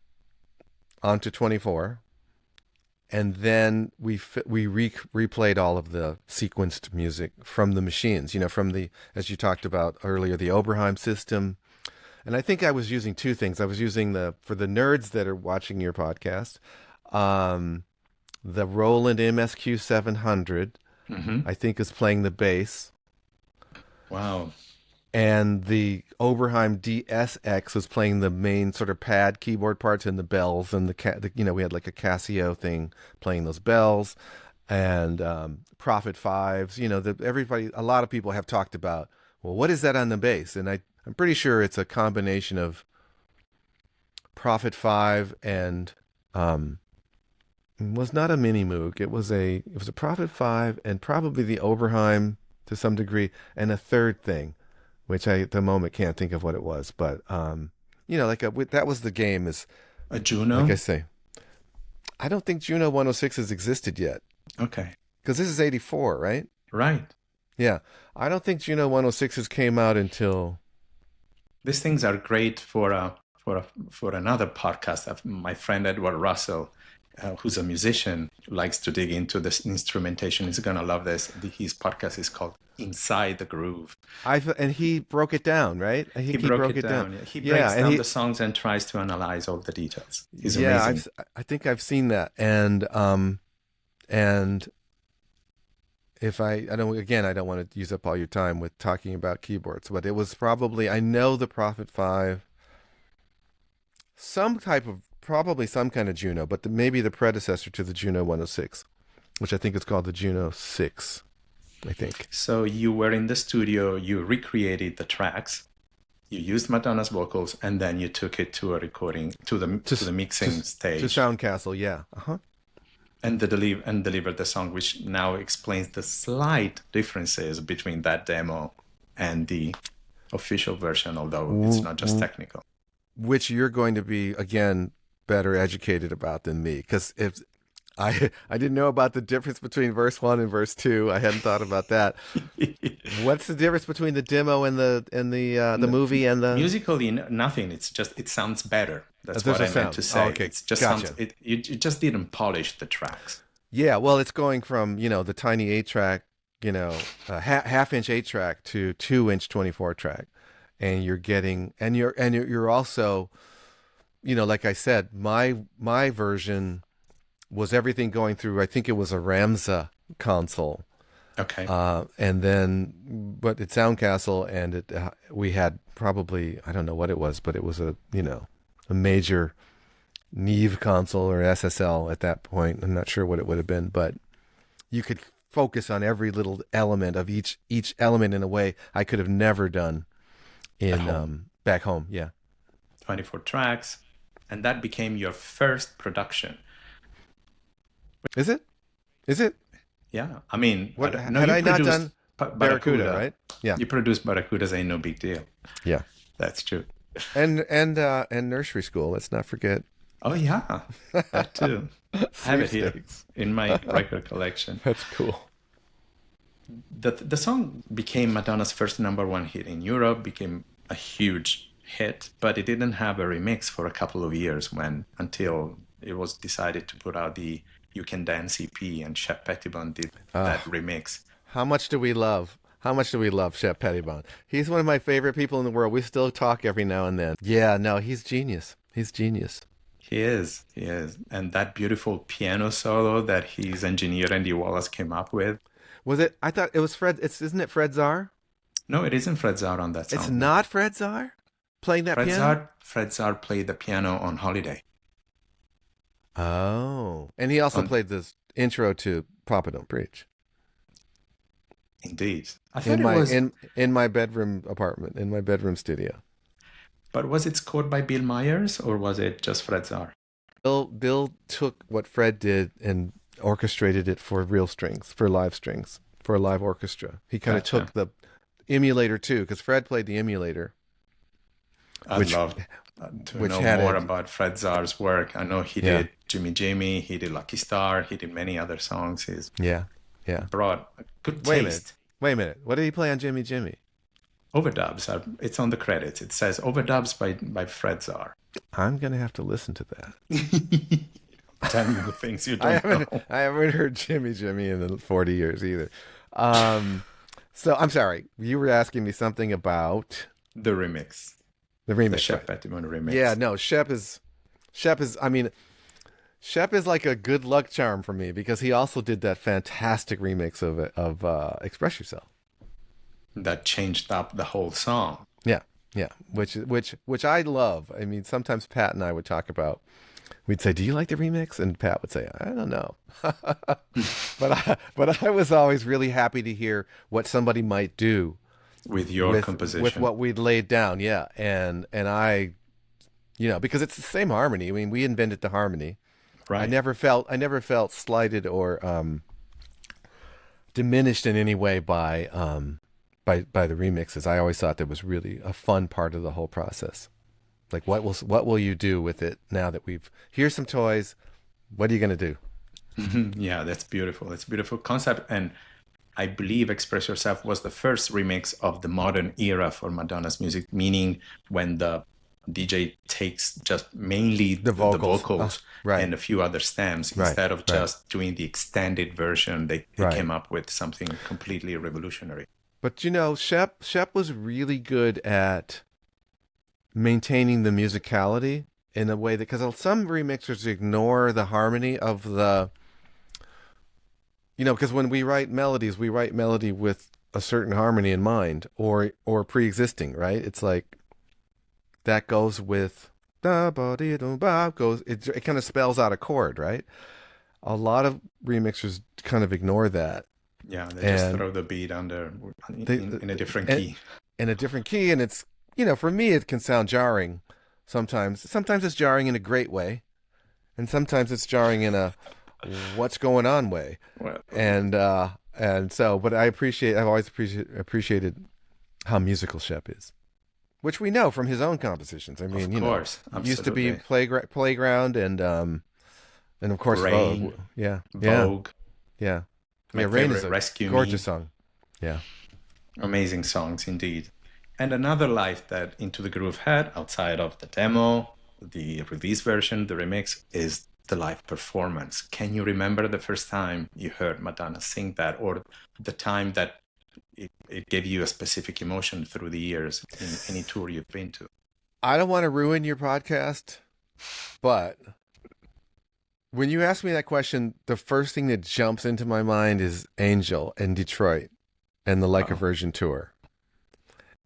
onto 24, and then replayed all of the sequenced music from the machines, from the, as you talked about earlier, the Oberheim system. And I think I was using two things. I was using for the nerds that are watching your podcast, um, the Roland MSQ 700, Mm-hmm. I think is playing the bass. Wow. And the Oberheim DSX was playing the main sort of pad keyboard parts and the bells and we had like a Casio thing playing those bells, and Prophet Fives. A lot of people have talked about, well, what is that on the bass? And I'm pretty sure it's a combination of Prophet Five and it was not a mini Moog. It was a Prophet Five and probably the Oberheim to some degree, and a third thing, which I at the moment can't think of what it was. But that was the game. Is A like I Juno? say, I don't think Juno 106 has existed yet, Okay. because this is 84, right? Right. Yeah, I don't think Juno 106s came out until. These things are great for another podcast of my friend Edward Russell, who's a musician, likes to dig into this instrumentation. He's gonna love this. His podcast is called Inside the Groove. And he broke it down, right? I think He broke it down. Yeah. He breaks down the songs and tries to analyze all the details. He's amazing. I think I've seen that, and if I don't want to use up all your time with talking about keyboards, but it was probably, I know the Prophet 5, probably some kind of Juno, but maybe the predecessor to the Juno 106, which I think is called the Juno 6, I think. So you were in the studio, you recreated the tracks, you used Madonna's vocals, and then you took it to a recording, to the mixing stage. To Soundcastle, yeah. Uh-huh. And delivered the song, which now explains the slight differences between that demo and the official version, although it's not just technical. Which you're going to be, again, better educated about than me, because if I didn't know about the difference between verse 1 and verse 2. I hadn't thought about that. What's the difference between the demo and the movie and the musically? Nothing. It's just it sounds better. That's what I meant to say. Oh, okay. It's just Gotcha. you just didn't polish the tracks. Yeah, well, it's going from the tiny 8-track, half-inch 8-track to 2-inch 24-track, and you're also, like I said, my version was everything going through. I think it was a Ramza console. Okay. And then, but it's Soundcastle, and we had probably, I don't know what it was, but it was a major Neve console or SSL at that point. I'm not sure what it would have been, but you could focus on every little element of each element in a way I could have never done back home. Yeah. 24 tracks, and that became your first production. Is it? Yeah. I mean, what had I not done? Barracuda, right? Yeah. You produced Barracuda's Ain't No Big Deal. Yeah. That's true. And Nursery School, let's not forget. Oh yeah, that too. I have it here in my record collection. That's cool. The song became Madonna's first #1 hit in Europe, became a huge hit, but it didn't have a remix for a couple of years until it was decided to put out the You Can Dance EP, and Shep Pettibone did that remix. How much do we love Shep Pettibone? He's one of my favorite people in the world. We still talk every now and then. Yeah, no, he's genius. He is. And that beautiful piano solo that his engineer Andy Wallace came up with. Was it? I thought it was Fred. Isn't it Fred Czar? No, it isn't Fred Czar on that song. It's not Fred Czar playing that piano? Fred Czar played the piano on Holiday. Oh. And he also played this intro to Papa Don't Preach. Indeed. I thought in my bedroom apartment, in my bedroom studio. But was it scored by Bill Myers, or was it just Fred Czar? Bill took what Fred did and orchestrated it for real strings, for live strings, for a live orchestra. He kind of took the emulator too, because Fred played the emulator. I'd love to know more about Fred Czar's work. I know he did Jimmy Jimmy, he did Lucky Star, he did many other songs. He's brought a good taste. Wait a minute. What did he play on Jimmy Jimmy? Overdubs. It's on the credits. It says overdubs by Fred Czar. I'm going to have to listen to that. Tell me the things you don't know. I haven't heard Jimmy Jimmy in the 40 years either. So I'm sorry. You were asking me something about the remix. The Shep Pettibone remix. Yeah, no, Shep is like a good luck charm for me, because he also did that fantastic remix of Express Yourself. that changed up the whole song. Yeah, yeah. Which I love. I mean, sometimes Pat and I would talk about. We'd say, "Do you like the remix?" And Pat would say, "I don't know." But I was always really happy to hear what somebody might do With your with composition. what we'd laid down. Yeah, and I, because it's the same harmony. I mean, we invented the harmony. Right. I never felt slighted or diminished in any way by the remixes. I always thought that was really a fun part of the whole process. Like, what will you do with it now that here's some toys? What are you gonna do? Yeah, that's beautiful. That's a beautiful concept. And I believe Express Yourself was the first remix of the modern era for Madonna's music, meaning when the DJ takes just mainly The the vocals, vocals right, and a few other stems right, instead of right, just doing the extended version. They right. came up with something completely revolutionary. But Shep was really good at maintaining the musicality in a way that, because some remixers ignore the harmony of because when we write melodies, we write melody with a certain harmony in mind or pre-existing, right? It's like that goes with da ba dee dum ba goes. It kind of spells out a chord, right? A lot of remixers kind of ignore that, Yeah, they just and throw the beat under they in a different and, key. in a different key, and it's for me it can sound jarring sometimes. Sometimes it's jarring in a great way, and sometimes it's jarring in a what's going on way. Well, And so, but I've always appreciated how musical Shep is, which we know from his own compositions. I of mean, course, it used to be absolutely. Playground and of course Vogue. Rain, Yeah, yeah, Vogue, yeah, my yeah. Rain is favorite, a Rescue gorgeous Me. song. Yeah. Amazing songs indeed. And another life that Into the Groove had outside of the demo, the release version, the remix, is the live performance. Can you remember the first time you heard Madonna sing that, or the time that it gave you a specific emotion through the years in any tour you've been to? I don't want to ruin your podcast, but when you ask me that question, the first thing that jumps into my mind is Angel in Detroit and the Like a Oh, Virgin tour.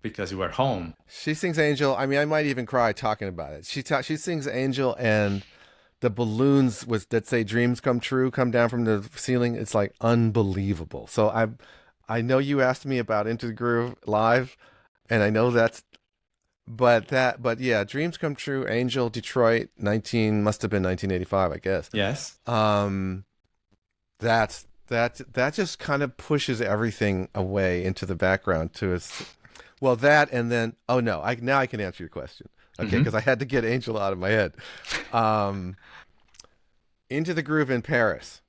because you were home. She sings Angel. I mean, I might even cry talking about it. She sings Angel, and the balloons that say "Dreams Come True" come down from the ceiling. It's like unbelievable. So I know you asked me about Into the Groove live, and I know but yeah, Dreams Come True, Angel, Detroit, 19 must have been 1985, I guess. Yes? Um, that just kind of pushes everything away into the background to us. Well, that and then no, now I can answer your question. Okay, Hmm. because I had to get Angel out of my head. Um, Into the Groove in Paris,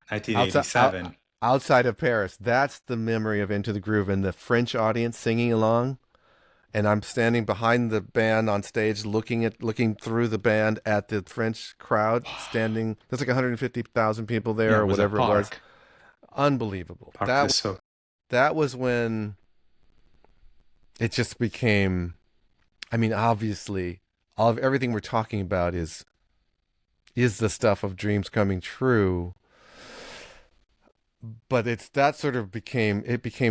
outside 1987. outside of Paris. That's the memory of Into the Groove and the French audience singing along. And I'm standing behind the band on stage, looking through the band at the French crowd standing. There's like 150,000 people Yeah, there, it or was a whatever it was. park. Unbelievable. Parc des Sceaux. That was when it just became. I mean, obviously, all of everything we're talking about is the stuff of dreams coming true. But it's that sort of became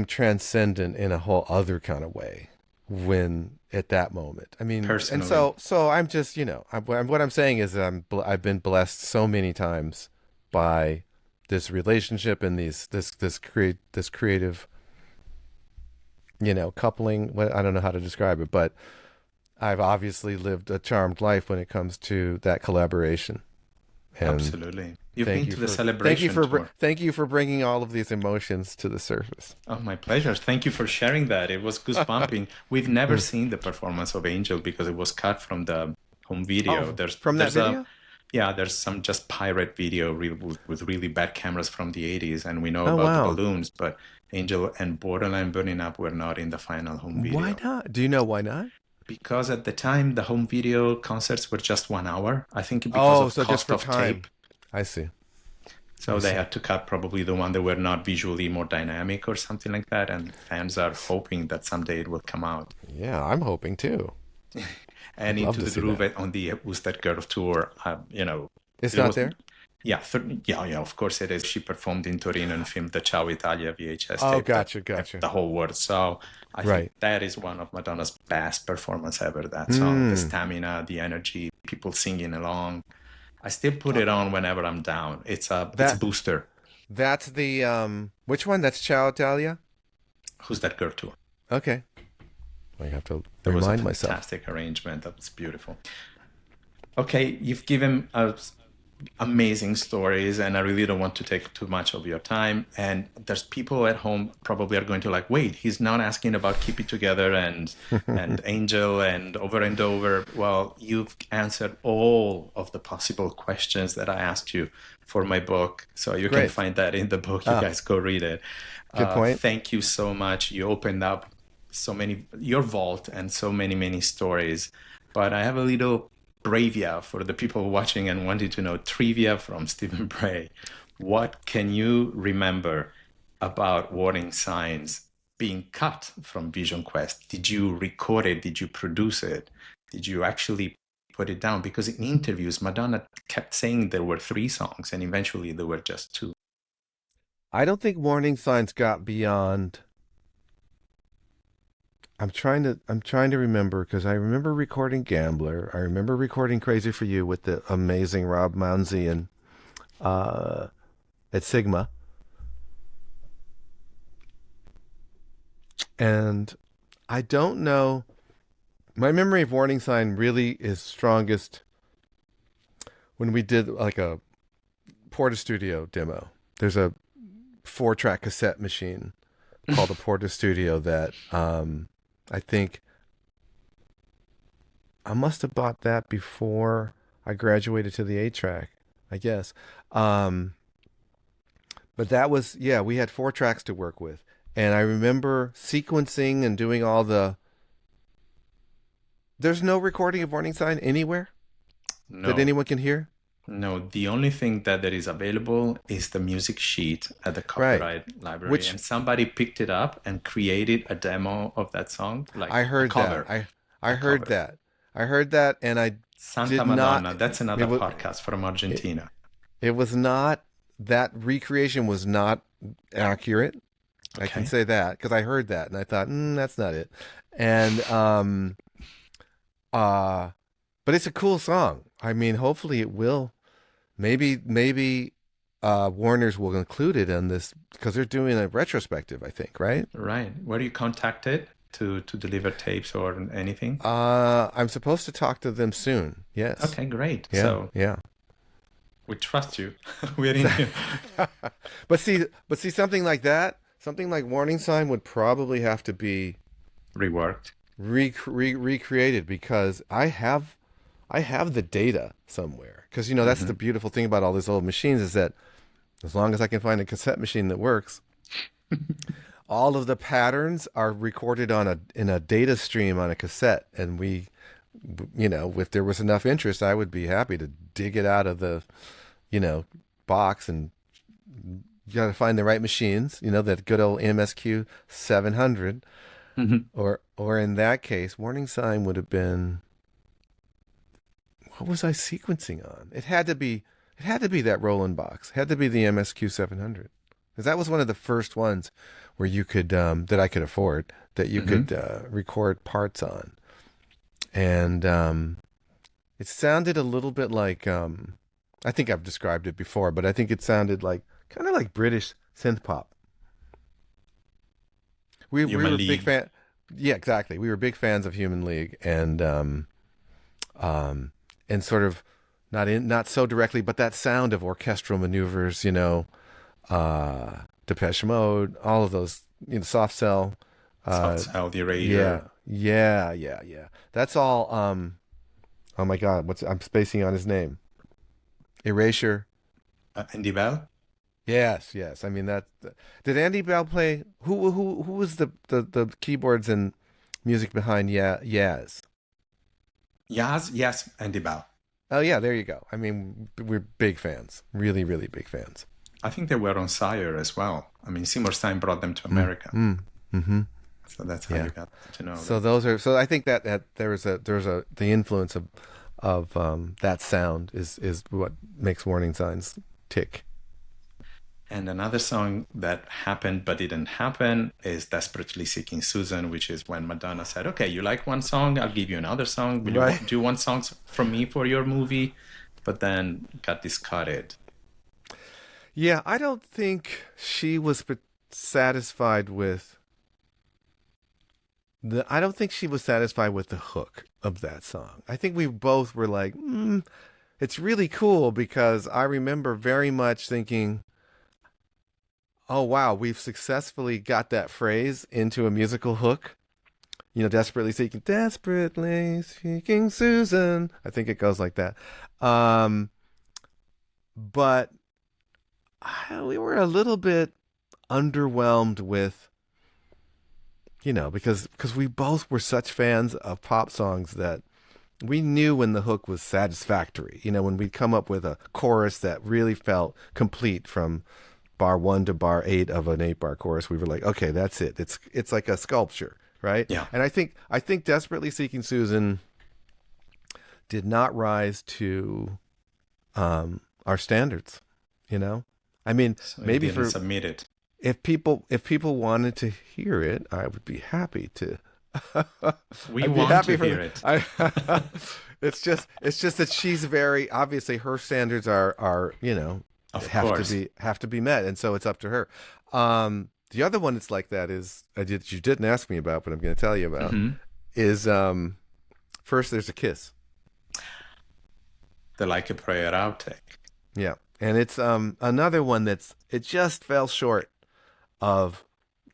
transcendent in a whole other kind of way when at that moment. I mean, and Personally. so I'm just what I'm saying is I've been blessed so many times by this relationship and this creative coupling. I don't know how to describe it, but I've obviously lived a charmed life when it comes to that collaboration. And Absolutely. You've thank been you to the for celebration tour. thank you for bringing all of these emotions to the surface. Oh, my pleasure. Thank you for sharing that. It was goosebumping. We've never Hmm. seen the performance of Angel because it was cut from the home video. Oh, from that video? There's some just pirate video with really bad cameras from the 80s, and we know Oh, about the wow. balloons, but Angel and Borderline Burning Up were not in the final home Why video. not? Do you know why not? Because at the time, the home video concerts were just 1 hour. I think because Oh, of so just cost for of tape. time. I see. I So they see. had to cut probably the one that were not visually more dynamic or something like that. And fans are hoping that someday it will come out. Yeah, I'm hoping too. And I'd love Into to the see Groove that. on the Who's That Girl tour, It's it not was there? Yeah, yeah, of course it is. She performed in Torino and filmed the Ciao Italia VHS Oh, tape that gotcha, kept gotcha. the whole world. So I think Right. that is one of Madonna's best performance ever, that song. The Hmm. stamina, the energy, people singing along. I still put it on whenever I'm down. It's a That booster. that's the which one? That's Ciao Italia? Who's that girl to? Okay. I have to That was a remind myself. fantastic arrangement. That was beautiful. Okay, you've given us amazing stories, and I really don't want to take too much of your time. And there's people at home probably are going to like, wait, he's not asking about Keep It Together and Angel and over. Well, you've answered all of the possible questions that I asked you for my book, so you can Great. find that in the book. You Ah, guys go read it. good point. Thank you so much. You opened up so many your vault and so many stories. But I have a little bravia for the people watching and wanting to know trivia from Stephen Bray. What can you remember about warning signs being cut from Vision Quest? Did you record it? Did you produce it? Did you actually put it down? Because in interviews, Madonna kept saying there were 3 songs and eventually there were just 2. I don't think warning signs got beyond. I'm trying to remember because I remember recording Gambler. I remember recording Crazy for You with the amazing Rob Mounsey and at Sigma. And I don't know. My memory of Warning Sign really is strongest when we did like a Porta Studio demo. There's a 4-track cassette machine called a Porta Studio that I think I must have bought that before I graduated to the 8-track, I guess. Um, but that was, yeah, we had 4 tracks to work with. And I remember sequencing and doing all the. There's no recording of Warning Sign anywhere that No, anyone can hear? no. The only thing that there is available is the music sheet at the Right. copyright library, Which and somebody picked it up and created a demo of that song, like I a heard that. cover, I a heard cover. that. I heard that and I Santa did not Madonna. That's it another was podcast from it, Argentina. it was not that recreation was not accurate. I can Okay. say that because I heard that and I thought, that's not it. And uh but it's a cool song. I mean, hopefully it will. Maybe Warner's will include it in this because they're doing a retrospective, I think, right? Right. Were you contacted to deliver tapes or anything? I'm supposed to talk to them soon. Yes. Okay, great. Yeah, So yeah. we trust you. We're in here. But see, something like that, something like Warning Sign would probably have to be Reworked. recreated because I have the data somewhere. Because that's the Hmm. beautiful thing about all these old machines is that as long as I can find a cassette machine that works, all of the patterns are recorded in a data stream on a cassette, and if there was enough interest, I would be happy to dig it out of the you know box. And you got to find the right machines, that good old MSQ 700, Hmm. or in that case, Warning Sign would have been. What was I sequencing on? It had to be that Roland box. It had to be the MSQ 700. Because that was one of the first ones where you could that I could afford that you Hmm. could record parts on. And it sounded a little bit like I think I've described it before, but I think it sounded like kind of like British synth pop. We Human were big League. fan. Yeah, exactly. We were big fans of Human League um, and sort of not so directly, but that sound of orchestral maneuvers, Depeche Mode, all of those, Soft Cell, Soft uh, Cell, the yeah, Erasure. yeah, yeah, yeah. That's all. Oh my God, I'm spacing on his name. Erasure. Andy Bell? Yes, yes. I mean did Andy Bell play? Who was the keyboards and music behind? Yeah, Yaz. Yes, yes, Andy Bell. Oh yeah, there you go. I mean, we're big fans, really, really big fans. I think they were on Sire as well. I mean, Seymour Stein brought them to Mm, America. mm, mm-hmm. So that's how Yeah. you got to know So them. those are. So I think that there's a the influence of that sound is what makes Warning Signs tick. And another song that happened but didn't happen is Desperately Seeking Susan, which is when Madonna said, okay, you like one song, I'll give you another song. Right. Do you want songs from me for your movie? But then got discarded. Yeah, I don't think she was satisfied with I don't think she was satisfied with the hook of that song. I think we both were like, it's really cool, because I remember very much thinking, oh wow, we've successfully got that phrase into a musical hook. You know, desperately seeking Susan. I think it goes like that. But we were a little bit underwhelmed with, because we both were such fans of pop songs that we knew when the hook was satisfactory. When we'd come up with a chorus that really felt complete from bar 1 to bar 8 of an 8-bar chorus, we were like, okay, that's it. It's like a sculpture, right? Yeah. And I think Desperately Seeking Susan did not rise to our standards. I mean, So maybe didn't submit it. if people wanted to hear it, I would be happy to. We want to hear it. It's just that she's very obviously, her standards are Of have course. to be met, and so it's up to her. The other one that's like that is you didn't ask me about, but I'm going to tell you about is First There's a Kiss. The Like a Prayer outtake. Yeah, and it's another one it just fell short of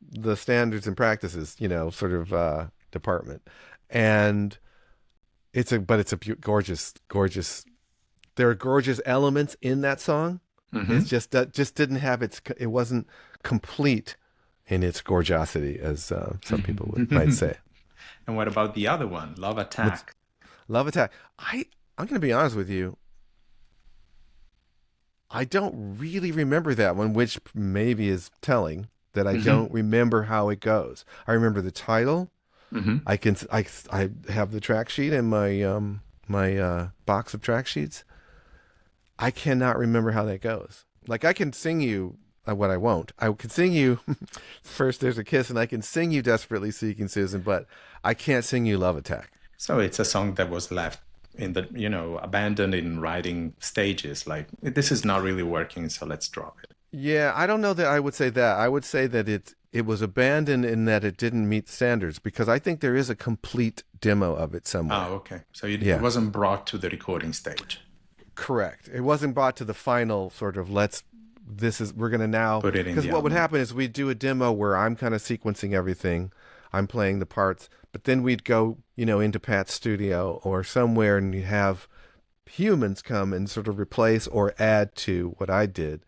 the standards and practices, sort of department, and it's a gorgeous. There are gorgeous elements in that song. It's just that just didn't have it wasn't complete in its gorgeosity, as some people might say. And what about the other one, Love Attack? Love Attack. I'm going to be honest with you. I don't really remember that one, which maybe is telling that I don't remember how it goes. I remember the title. I have the track sheet in my box of track sheets. I cannot remember how that goes. Like, I can sing you what I won't. I can sing you First There's a Kiss, and I can sing you Desperately Seeking Susan, but I can't sing you Love Attack. So it's a song that was left in the, abandoned in writing stages. Like, this is not really working, so let's drop it. Yeah, I don't know that I would say that. I would say that it was abandoned in that it didn't meet standards, because I think there is a complete demo of it somewhere. Oh, okay. So it wasn't brought to the recording stage. Correct. It wasn't brought to the final sort of we're going to now put it in. Because what would happen is we'd do a demo where I'm kind of sequencing everything, I'm playing the parts, but then we'd go, into Pat's studio or somewhere, and you'd have humans come and sort of replace or add to what I did.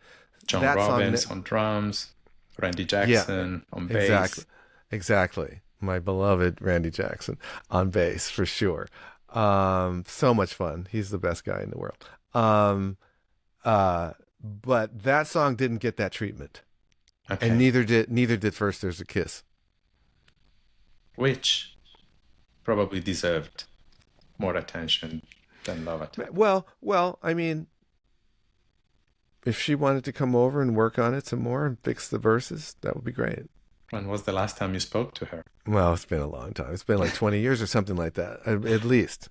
John Robbins on drums, Randy Jackson on bass. Exactly. My beloved Randy Jackson on bass, for sure. So much fun. He's the best guy in the world. But that song didn't get that treatment. Okay. And neither did First There's a Kiss. Which probably deserved more attention than Love Attack. Well, I mean, if she wanted to come over and work on it some more and fix the verses, that would be great. When was the last time you spoke to her? Well, it's been a long time. It's been like 20 years or something like that, at least.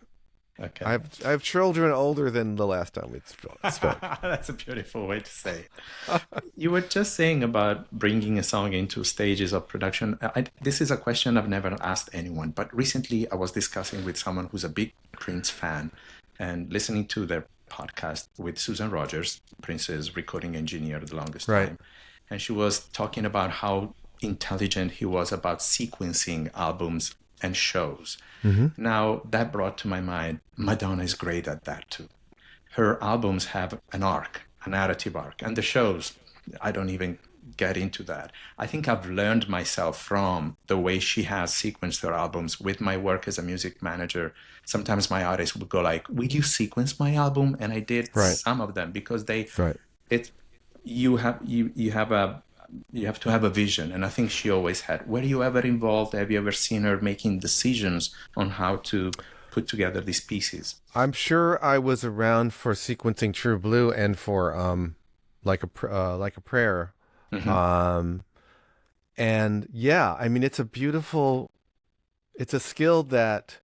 Okay. I have children older than the last time we spoke. That's a beautiful way to say it. You were just saying about bringing a song into stages of production. This is a question I've never asked anyone, but recently I was discussing with someone who's a big Prince fan and listening to their podcast with Susan Rogers, Prince's recording engineer the longest time. And she was talking about how intelligent he was about sequencing albums and shows. Now, that brought to my mind, Madonna is great at that too. Her albums have an arc, a narrative arc, and the shows, I don't even get into that. I think I've learned myself from the way she has sequenced her albums with my work as a music manager. Sometimes my artists would go like, will you sequence my album? And I did some of them because you have to have a vision, and I think she always had. Were you ever involved? Have you ever seen her making decisions on how to put together these pieces? I'm sure I was around for sequencing True Blue and for like a prayer. Mm-hmm. Um, and yeah, I mean, it's a skill that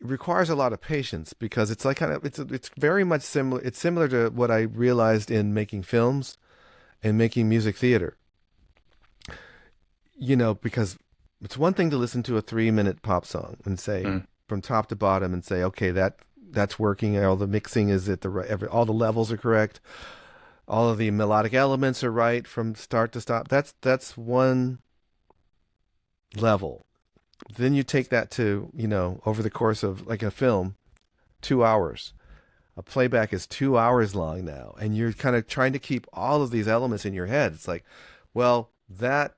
requires a lot of patience because it's like it's very much similar. It's similar to what I realized in making films and making music theater. Because it's one thing to listen to a 3-minute pop song and say Mm. from top to bottom and say, okay, that's working. All the mixing is at the right, all the levels are correct. All of the melodic elements are right from start to stop. That's one level. Then you take that to, over the course of like a film, 2 hours. A playback is 2 hours long now, and you're kind of trying to keep all of these elements in your head. It's like, well, that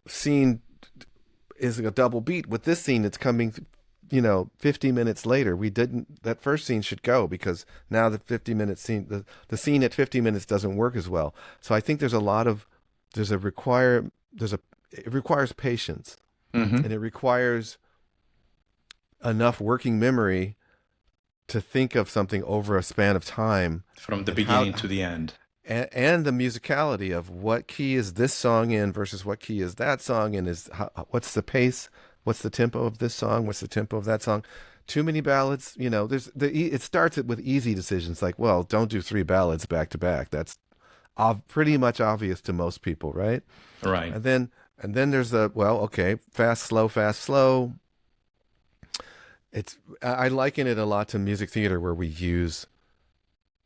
scene is a double beat. With this scene, it's coming, 50 minutes later. That first scene should go because now the 50-minute scene, the scene at 50 minutes doesn't work as well. So I think it requires patience, Mm-hmm. and it requires enough working memory to think of something over a span of time From the and how, beginning to the end. and the musicality of what key is this song in versus what key is that song in, what's the pace, what's the tempo of this song, what's the tempo of that song. Too many ballads, it starts with easy decisions like, well, don't do 3 ballads back to back. That's pretty much obvious to most people, right? Right. And then there's okay, fast, slow. I liken it a lot to music theater where we use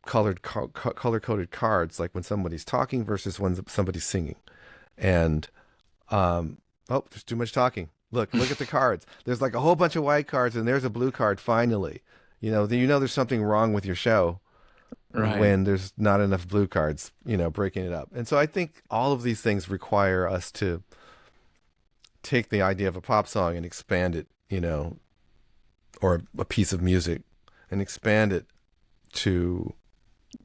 color-coded cards, like when somebody's talking versus when somebody's singing. And there's too much talking. Look at the cards. There's like a whole bunch of white cards, and there's a blue card finally. There's something wrong with your show Right. when there's not enough blue cards, breaking it up. And so I think all of these things require us to take the idea of a pop song and expand it, or a piece of music, and expand it to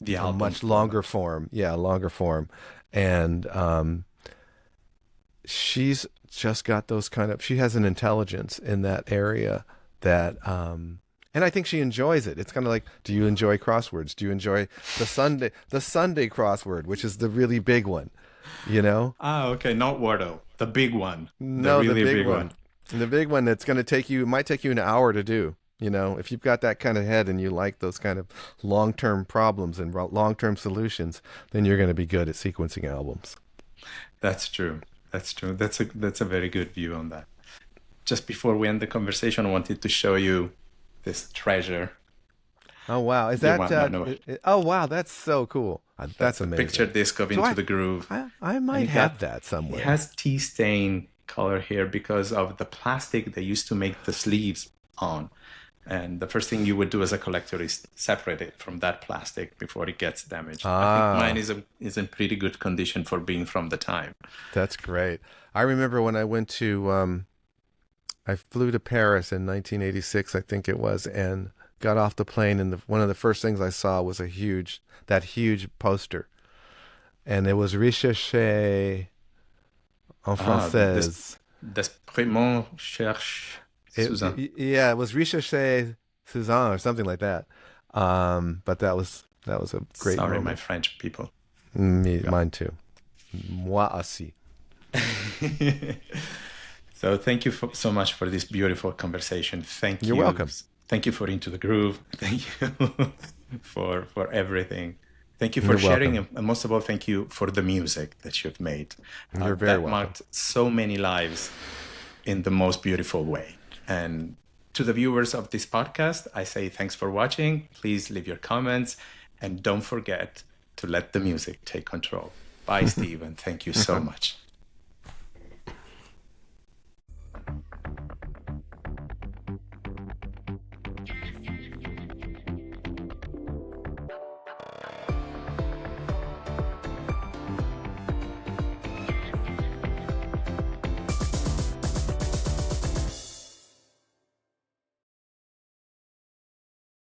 The a album much longer form. Yeah, longer form. And she's just got she has an intelligence in that area that, and I think she enjoys it. It's kind of like, do you enjoy crosswords? Do you enjoy the Sunday crossword, which is the really big one, Okay, not Wordle. The big one. No, The really the big big one. And the big one that's going to might take you an hour to do. If you've got that kind of head and you like those kind of long-term problems and long-term solutions, then you're going to be good at sequencing albums. That's true. That's true. That's a very good view on that. Just before we end the conversation, I wanted to show you this treasure. Oh wow! Is that? Oh wow! That's so cool. That's a amazing. Picture disc of Into the Groove. I might have that somewhere. It has tea stain color here because of the plastic they used to make the sleeves on. And the first thing you would do as a collector is separate it from that plastic before it gets damaged. I think mine is in pretty good condition for being from the time. That's great. I remember when I went to, I flew to Paris in 1986, I think it was, and got off the plane, and one of the first things I saw was that huge poster, and it was Recherche en français. Desprément cherche Suzanne. Yeah, it was Recherche Suzanne or something like that. But that was a great Sorry, moment. my French people. Mine too. Moi aussi. So thank you so much for this beautiful conversation. Thank you. You're welcome. Thank you for Into the Groove. Thank you for everything. Thank you for You're sharing, welcome. and most of all, thank you for the music that you've made. You're very welcome. That marked so many lives in the most beautiful way. And to the viewers of this podcast, I say thanks for watching. Please leave your comments, and don't forget to let the music take control. Bye, Steve, and thank you so much.